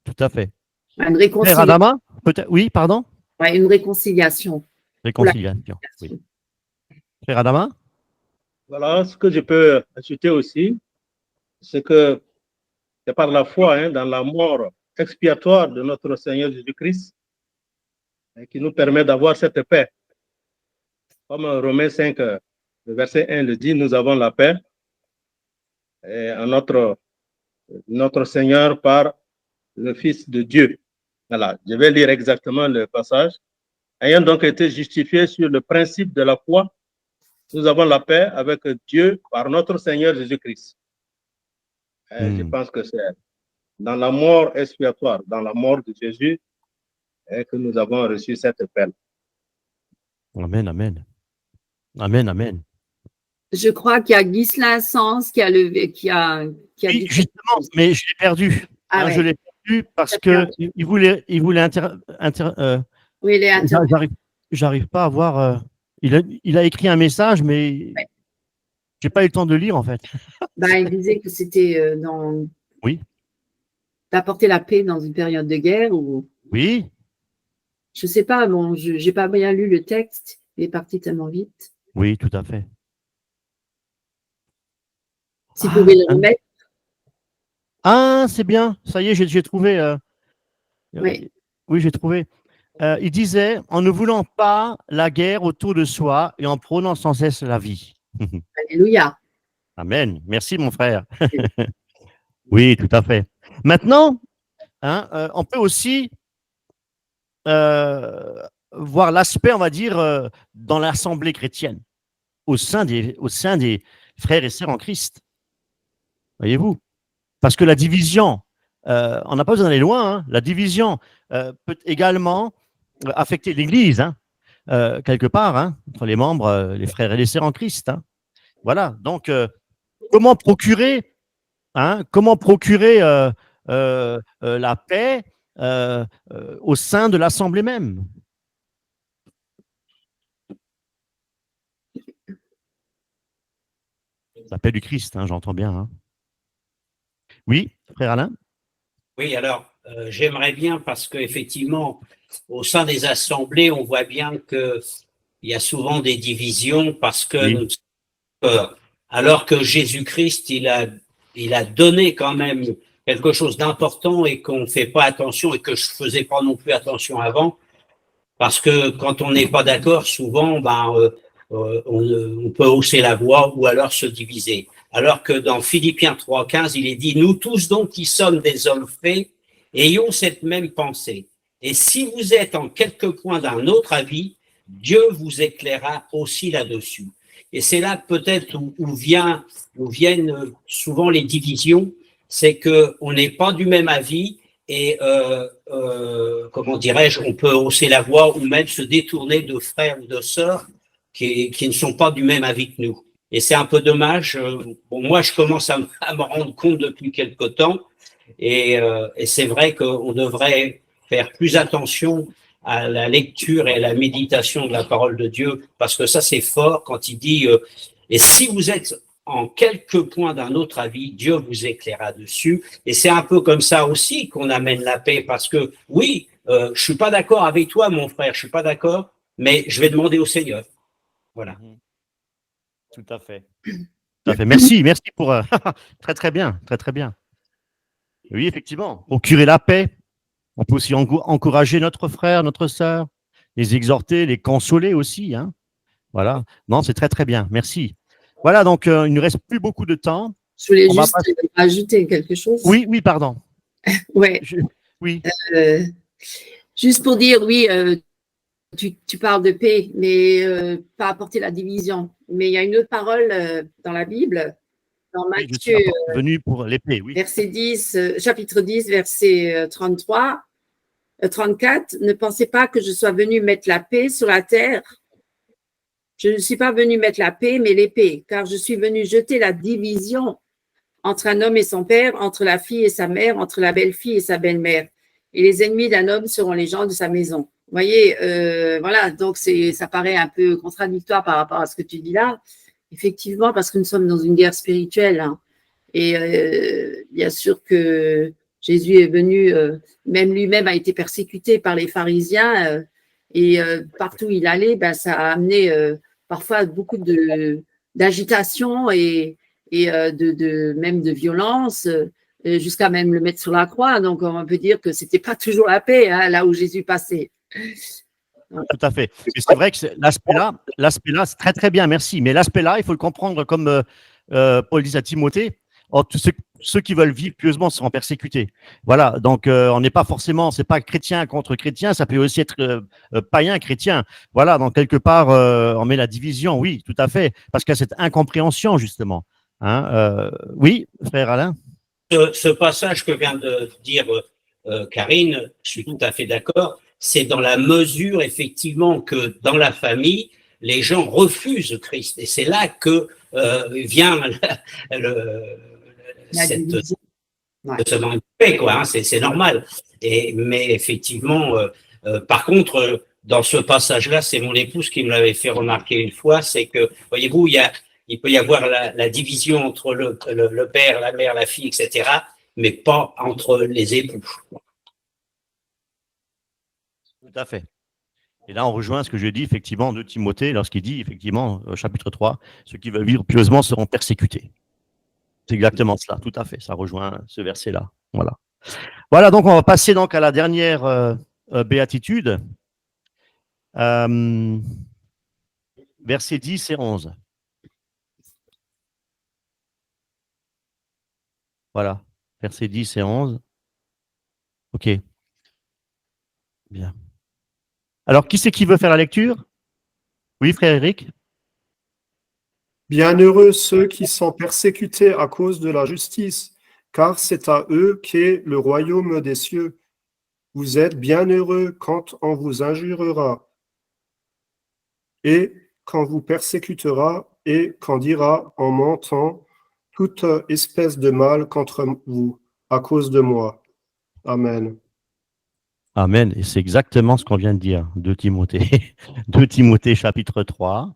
Tout à fait. Une Frère réconciliation. Adama, peut-être. Oui, pardon. Ouais, une réconciliation. Réconciliation. Oui. Frère Adama. Voilà, ce que je peux ajouter aussi, c'est que c'est par la foi dans la mort expiatoire de notre Seigneur Jésus-Christ qui nous permet d'avoir cette paix. Comme Romains 5, le verset 1 le dit, nous avons la paix en notre Seigneur par le Fils de Dieu. Voilà, je vais lire exactement le passage. Ayant donc été justifiés sur le principe de la foi, nous avons la paix avec Dieu par notre Seigneur Jésus-Christ. Je pense que c'est dans la mort expiatoire, dans la mort de Jésus, que nous avons reçu cette paix. Amen, amen. Amen, amen. Je crois qu'il y a Ghislain Sens qui a Oui, dit justement, mais je l'ai perdu. Ah ouais. Je l'ai perdu parce T'as que perdu. il voulait Oui, il est j'arrive pas à voir. Il a écrit un message, mais Ouais. j'ai pas eu le temps de lire en fait. il disait que c'était Oui. d'apporter la paix dans une période de guerre ou Oui. je sais pas, bon, je n'ai pas bien lu le texte, il est parti tellement vite. Oui, tout à fait. Si vous pouvez le hein. remettre. Ah, c'est bien. Ça y est, j'ai trouvé. Oui. Oui, j'ai trouvé. Il disait, en ne voulant pas la guerre autour de soi et en prônant sans cesse la vie. Alléluia. Amen. Merci, mon frère. Oui, tout à fait. Maintenant, on peut aussi voir l'aspect, on va dire, dans l'assemblée chrétienne, au sein des frères et sœurs en Christ. Voyez-vous? Parce que la division, on n'a pas besoin d'aller loin, la division peut également affecter l'Église, quelque part, entre les membres, les frères et les sœurs en Christ. Voilà. Donc, comment procurer la paix au sein de l'assemblée même? La paix du Christ, j'entends bien. Oui, frère Alain? Oui, alors, j'aimerais bien parce qu'effectivement, au sein des assemblées, on voit bien qu'il y a souvent des divisions parce que Oui. alors que Jésus-Christ, il a donné quand même quelque chose d'important et qu'on ne fait pas attention et que je ne faisais pas non plus attention avant. Parce que quand on n'est pas d'accord, souvent, on peut hausser la voix ou alors se diviser. Alors que dans Philippiens 3,15, il est dit, nous tous donc qui sommes des hommes faits, ayons cette même pensée. Et si vous êtes en quelque point d'un autre avis, Dieu vous éclairera aussi là-dessus. Et c'est là peut-être où viennent souvent les divisions, c'est qu'on n'est pas du même avis et comment dirais-je, on peut hausser la voix ou même se détourner de frères ou de sœurs qui ne sont pas du même avis que nous. Et c'est un peu dommage. Bon, moi, je commence à me rendre compte depuis quelque temps et c'est vrai qu'on devrait faire plus attention à la lecture et à la méditation de la parole de Dieu, parce que ça, c'est fort quand il dit et si vous êtes en quelque point d'un autre avis, Dieu vous éclairera dessus. Et c'est un peu comme ça aussi qu'on amène la paix, parce que oui, je suis pas d'accord avec toi, mon frère, je suis pas d'accord, mais je vais demander au Seigneur. Voilà. Tout à fait. Tout à fait. Merci pour très très bien, très très bien. Oui, effectivement, procurer la paix On peut aussi encourager notre frère, notre sœur, les exhorter, les consoler aussi. Hein. Voilà. Non, c'est très, très bien. Merci. Voilà, donc il ne reste plus beaucoup de temps. Je voulais On va juste ajouter quelque chose. Oui, oui, pardon. Ouais. Oui. Juste pour dire, oui, tu parles de paix, mais pas apporter la division. Mais il y a une autre parole dans la Bible, dans Oui, je Matthieu, suis venu pour l'épée, oui. verset 10, chapitre 10, verset 33, 34. Ne pensez pas que je sois venu mettre la paix sur la terre. Je ne suis pas venu mettre la paix, mais l'épée, car je suis venu jeter la division entre un homme et son père, entre la fille et sa mère, entre la belle-fille et sa belle-mère. Et les ennemis d'un homme seront les gens de sa maison. Vous voyez, voilà, donc ça paraît un peu contradictoire par rapport à ce que tu dis là. Effectivement, parce que nous sommes dans une guerre spirituelle. Hein. Et bien sûr que Jésus est venu, même lui-même a été persécuté par les pharisiens. Et partout où il allait, ben, ça a amené parfois beaucoup d'agitation et même de violence, jusqu'à même le mettre sur la croix. Donc, on peut dire que c'était pas toujours la paix, hein, là où Jésus passait. Tout à fait. Et c'est vrai que l'aspect-là, c'est très, très bien, merci. Mais l'aspect-là, il faut le comprendre comme Paul dit à Timothée. Or, tous ceux qui veulent vivre pieusement seront persécutés. Voilà, donc on n'est pas forcément, c'est pas chrétien contre chrétien, ça peut aussi être païen chrétien. Voilà, donc quelque part, on met la division, oui, tout à fait, parce qu'il y a cette incompréhension, justement. Hein, oui, frère Alain? Ce passage que vient de dire Karine, je suis tout à fait d'accord, c'est dans la mesure, effectivement, que dans la famille, les gens refusent Christ. Et c'est là que vient ce manque de paix, quoi. Hein, c'est normal. Mais effectivement, par contre, dans ce passage-là, c'est mon épouse qui me l'avait fait remarquer une fois, c'est que, voyez-vous, il peut y avoir la division entre le père, la mère, la fille, etc., mais pas entre les époux. Tout à fait. Et là, on rejoint ce que je dis effectivement de Timothée lorsqu'il dit effectivement, au chapitre 3, ceux qui veulent vivre pieusement seront persécutés. C'est exactement cela, tout à fait. Ça rejoint ce verset-là. Voilà. Voilà, donc on va passer donc à la dernière béatitude. Versets 10 et 11. Voilà, versets 10 et 11. OK. Bien. Alors, qui c'est qui veut faire la lecture? Oui, frère Eric? Bienheureux ceux qui sont persécutés à cause de la justice, car c'est à eux qu'est le royaume des cieux. Vous êtes bienheureux quand on vous injurera et quand vous persécutera et quand dira en mentant toute espèce de mal contre vous à cause de moi. Amen. Amen. Et c'est exactement ce qu'on vient de dire de Timothée. 2 Timothée chapitre 3,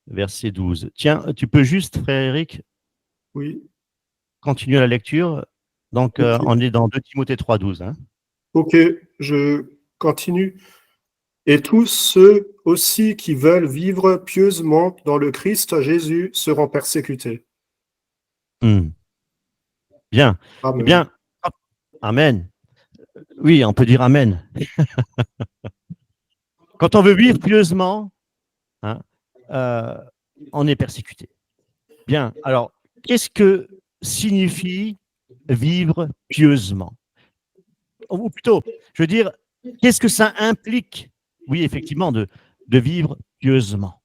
verset 12. Tiens, tu peux juste, frère Eric, Oui. continuer la lecture. Donc, Okay. on est dans 2 Timothée 3, 12. Hein. Ok, je continue. Et tous ceux aussi qui veulent vivre pieusement dans le Christ Jésus seront persécutés. Bien. Amen. Eh bien, amen. Oui, on peut dire amen. Quand on veut vivre pieusement, hein, on est persécuté. Bien. Alors, qu'est-ce que signifie vivre pieusement? Ou plutôt, je veux dire, qu'est-ce que ça implique? Oui, effectivement, de vivre pieusement.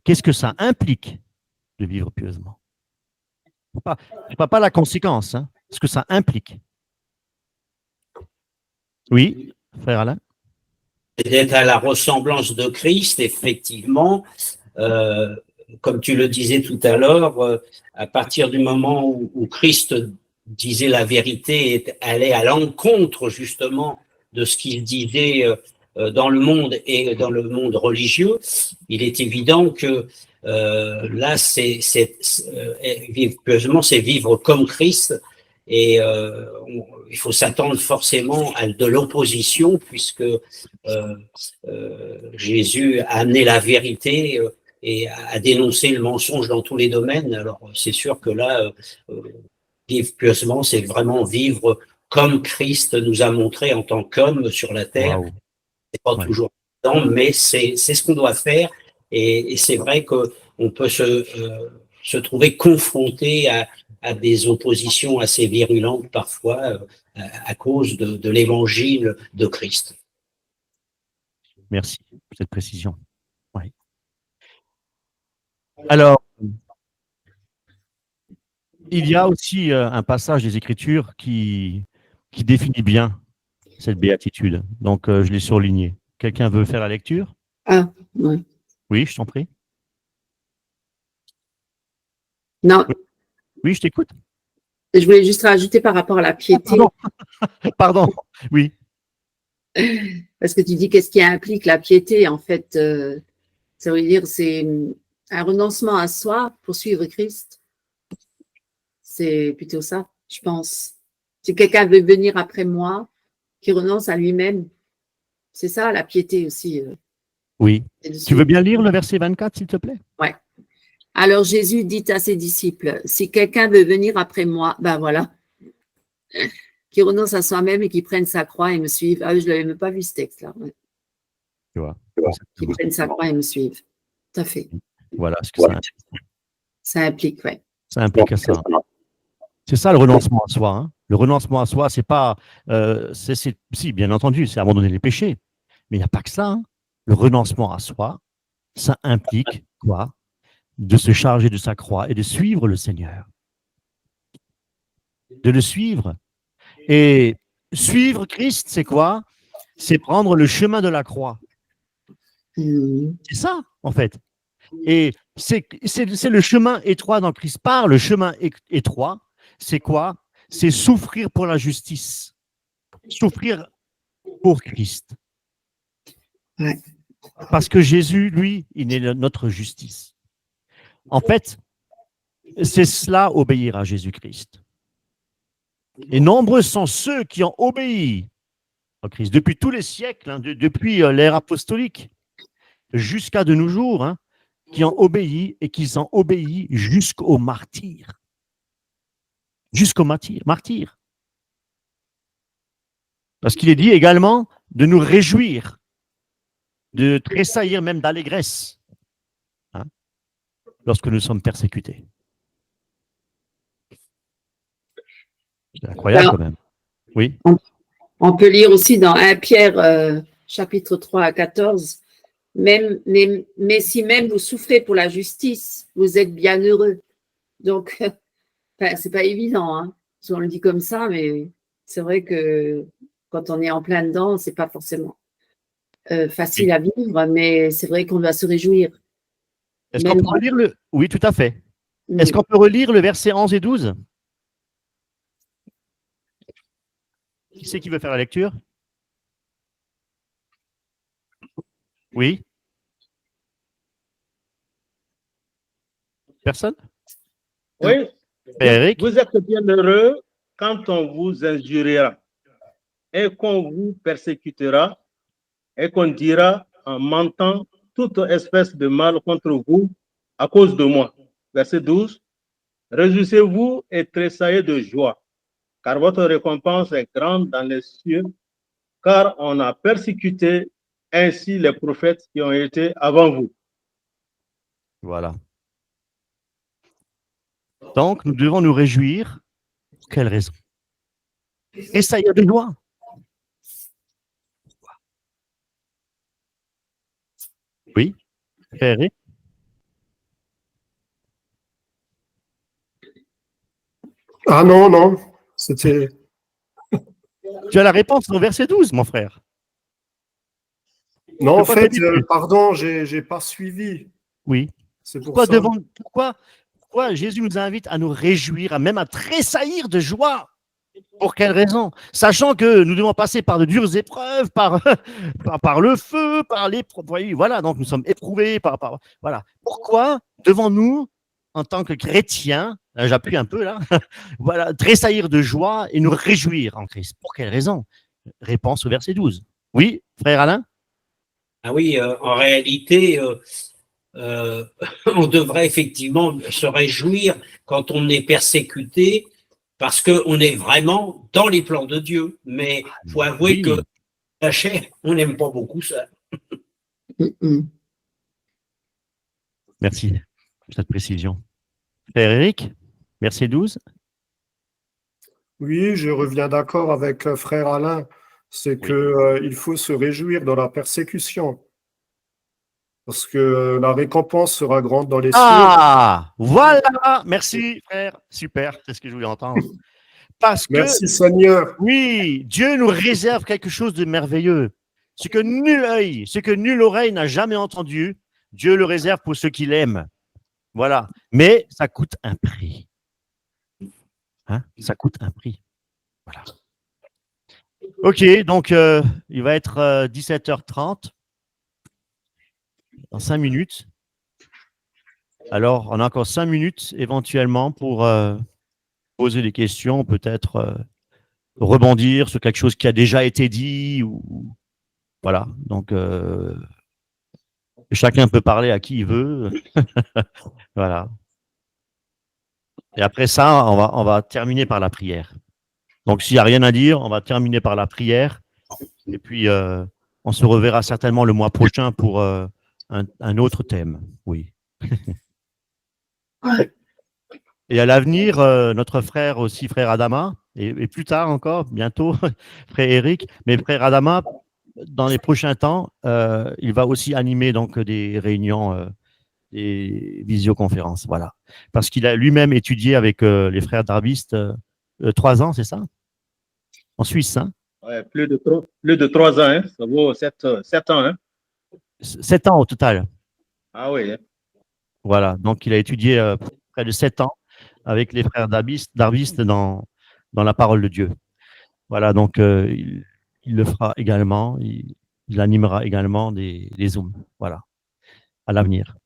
Qu'est-ce que ça implique de vivre pieusement? Je ne parle pas de la conséquence, hein, ce que ça implique. Oui, frère Alain? D'être à la ressemblance de Christ, effectivement, comme tu le disais tout à l'heure, à partir du moment où Christ disait la vérité et allait à l'encontre justement de ce qu'il disait dans le monde et dans le monde religieux, il est évident que là, vivre pieusement, c'est vivre comme Christ. Et il faut s'attendre forcément à de l'opposition puisque Jésus a amené la vérité et à dénoncer le mensonge dans tous les domaines. Alors, c'est sûr que là, vivre pieusement, c'est vraiment vivre comme Christ nous a montré en tant qu'homme sur la terre. Waouh. C'est pas Ouais. toujours évident, mais c'est ce qu'on doit faire. Et c'est vrai qu'on peut se trouver confronté à des oppositions assez virulentes parfois à cause de l'évangile de Christ. Merci pour cette précision. Ouais. Alors, il y a aussi un passage des Écritures qui définit bien cette béatitude. Donc, je l'ai surligné. Quelqu'un veut faire la lecture? Ah, oui. Oui, je t'en prie. Non, Oui, je t'écoute. je voulais juste rajouter par rapport à la piété, Pardon. Oui. parce que tu dis qu'est-ce qui implique la piété. En fait, ça veut dire c'est un renoncement à soi pour suivre Christ. C'est plutôt ça, je pense. Si quelqu'un veut venir après moi, qui renonce à lui-même, c'est ça la piété aussi. Oui. c'est de Tu veux suivre. bien lire le verset 24, s'il te plaît? Alors Jésus dit à ses disciples, si quelqu'un veut venir après moi, ben voilà, qui renonce à soi-même et qui prenne sa croix et me suive. Ah, je ne l'avais même pas vu ce texte-là. Ouais. Tu vois. Qui prenne sa croix et me suive. Tout à fait. Voilà ce que Ça implique, ouais. ça implique à ça. C'est ça le renoncement à soi. Hein. Le renoncement à soi, c'est pas. Si, bien entendu, c'est abandonner les péchés. Mais il n'y a pas que ça. Hein. Le renoncement à soi, ça implique quoi? De se charger de sa croix et de suivre le Seigneur. De le suivre. Et suivre Christ, c'est quoi? C'est prendre le chemin de la croix. C'est ça, en fait. Et c'est le chemin étroit dans Christ. Par le chemin étroit, c'est quoi? C'est souffrir pour la justice. Souffrir pour Christ. Ouais. Parce que Jésus, lui, il est notre justice. En fait, c'est cela, obéir à Jésus-Christ. Et nombreux sont ceux qui ont obéi à Christ depuis tous les siècles, hein, depuis l'ère apostolique jusqu'à de nos jours, hein, qui ont obéi et qui ont obéi jusqu'au martyr. Jusqu'au martyr. Parce qu'il est dit également de nous réjouir, de tressaillir même d'allégresse, hein, lorsque nous sommes persécutés. C'est incroyable quand même. Oui. On peut lire aussi dans 1 Pierre, chapitre 3 à 14, mais si même vous souffrez pour la justice, vous êtes bien heureux. Donc, c'est pas évident, hein. On le dit comme ça, mais c'est vrai que quand on est en plein dedans, c'est pas forcément facile à vivre, mais c'est vrai qu'on doit se réjouir. Est-ce qu'on peut relire le... Oui, tout à fait. Oui. Est-ce qu'on peut relire le verset 11 et 12? Qui c'est qui veut faire la lecture? Oui. Personne? Oui, Eric? vous êtes bien heureux quand on vous injuriera et qu'on vous persécutera et qu'on dira en mentant toute espèce de mal contre vous à cause de moi. Verset 12. Réjouissez-vous et tressaillez de joie, car votre récompense est grande dans les cieux, car on a persécuté ainsi les prophètes qui ont été avant vous. Voilà. Donc, nous devons nous réjouir. Pour quelle raison? Tressaillir de joie. Oui, Eric? Ah non, non, c'était... Tu as la réponse au verset 12, mon frère. Non, en Je peux pas fait, te dire plus. pardon, j'ai pas suivi. Oui. C'est pour ça. Pourquoi Jésus nous invite à nous réjouir, même à tressaillir de joie? Pour quelle raison? Sachant que nous devons passer par de dures épreuves, par le feu, par l'épreuve. Voilà, donc nous sommes éprouvés. Voilà. Pourquoi devons-nous, en tant que chrétiens, j'appuie un peu là, voilà, tressaillir de joie et nous réjouir en Christ? Pour quelle raison? Réponse au verset 12. Oui, frère Alain? Ah oui, en réalité, on devrait effectivement se réjouir quand on est persécuté, parce qu'on est vraiment dans les plans de Dieu. Mais il faut avouer Oui. que la chair, on n'aime pas beaucoup ça. Merci pour cette précision. Frère Eric, verset 12. Oui, je reviens d'accord avec frère Alain. C'est Oui. que il faut se réjouir dans la persécution. Parce que la récompense sera grande dans les cieux. Ah, voilà. Merci, frère. Super, c'est ce que je voulais entendre. Parce que, Merci Seigneur. oui, Dieu nous réserve quelque chose de merveilleux. Ce que nul œil, ce que nulle oreille n'a jamais entendu, Dieu le réserve pour ceux qui l'aiment. Voilà. Mais ça coûte un prix. Hein? Ça coûte un prix. Voilà. Ok, donc il va être 17h30. Dans 5 minutes. Alors, on a encore 5 minutes éventuellement pour poser des questions, peut-être rebondir sur quelque chose qui a déjà été dit. Ou... Voilà. Donc, chacun peut parler à qui il veut. Voilà. Et après ça, on va terminer par la prière. Donc, s'il n'y a rien à dire, on va terminer par la prière. Et puis, on se reverra certainement le mois prochain pour un autre thème. Oui. Et à l'avenir, notre frère aussi, frère Adama, et plus tard encore, bientôt, frère Eric, mais frère Adama, dans les prochains temps, il va aussi animer donc des réunions, des visioconférences, voilà. Parce qu'il a lui-même étudié avec les frères darbistes 3 ans, c'est ça? En Suisse, hein? Ouais, plus de 3 ans, hein, ça vaut 7 ans. Hein. 7 ans au total. Ah oui. Hein. Voilà, donc il a étudié près de 7 ans avec les frères darbistes dans la parole de Dieu. Voilà, donc il le fera également, il animera également des Zooms, voilà, à l'avenir.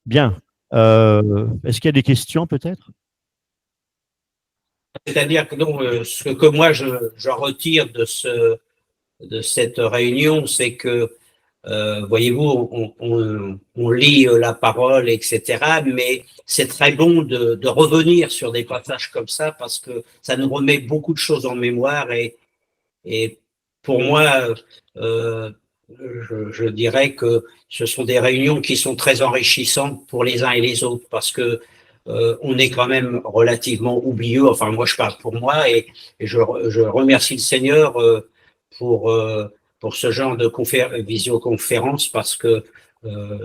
Bien. Est-ce qu'il y a des questions peut-être? C'est-à-dire que donc, ce que moi je retire de cette réunion, c'est que voyez-vous, on lit la parole, etc. Mais c'est très bon de revenir sur des passages comme ça parce que ça nous remet beaucoup de choses en mémoire et pour moi, je dirais que ce sont des réunions qui sont très enrichissantes pour les uns et les autres parce que on est quand même relativement oublieux. Enfin, moi, je parle pour moi et je remercie le Seigneur pour pour ce genre de visioconférence parce que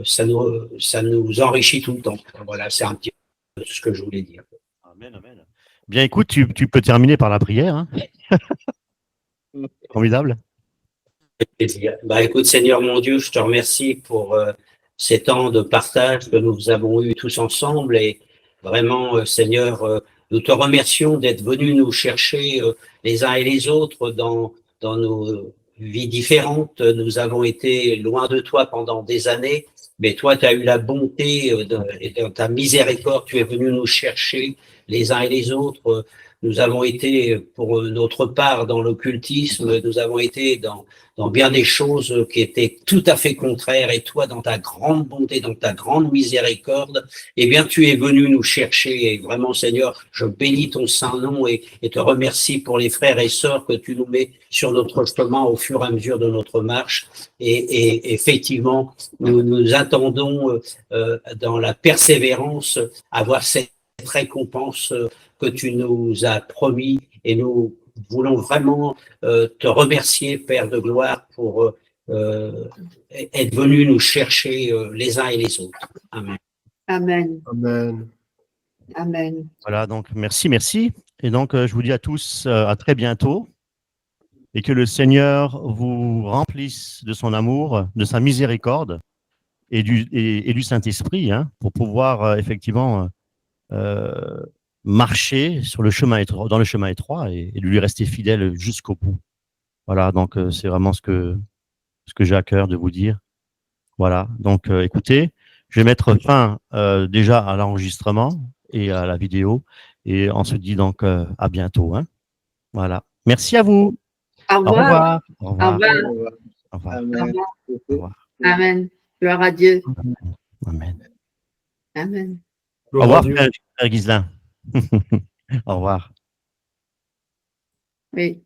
ça nous enrichit tout le temps. Voilà, c'est un petit peu ce que je voulais dire. Amen, amen. Bien, écoute, tu peux terminer par la prière. Hein. Formidable. Bah, écoute, Seigneur mon Dieu, je te remercie pour ces temps de partage que nous avons eus tous ensemble et vraiment, Seigneur, nous te remercions d'être venu nous chercher les uns et les autres dans nos vies différentes. Nous avons été loin de toi pendant des années, mais toi, tu as eu la bonté et dans ta miséricorde, tu es venu nous chercher les uns et les autres. Nous avons été, pour notre part, dans l'occultisme, nous avons été dans bien des choses qui étaient tout à fait contraires. Et toi, dans ta grande bonté, dans ta grande miséricorde, eh bien, tu es venu nous chercher. Et vraiment, Seigneur, je bénis ton saint nom et te remercie pour les frères et sœurs que tu nous mets sur notre chemin au fur et à mesure de notre marche. Et effectivement, nous attendons dans la persévérance avoir cette récompense que tu nous as promis et nous voulons vraiment te remercier, Père de gloire, pour être venu nous chercher les uns et les autres. Amen. Amen. Amen. Amen. Voilà, donc merci. Et donc, je vous dis à tous à très bientôt et que le Seigneur vous remplisse de son amour, de sa miséricorde et du Saint-Esprit hein, pour pouvoir effectivement marcher sur le chemin étroit, dans le chemin étroit et de lui rester fidèle jusqu'au bout. Voilà, donc c'est vraiment ce que j'ai à cœur de vous dire. Voilà, donc écoutez, je vais mettre fin déjà à l'enregistrement et à la vidéo et on se dit donc à bientôt. Hein. Voilà, merci à vous. Au Au revoir. revoir. Au revoir. Au revoir. Au revoir. Amen. Au revoir. Amen. Gloire à Dieu. Amen. Amen. Au Gloire à revoir, Dieu. frère Ghislain. Au revoir. Oui.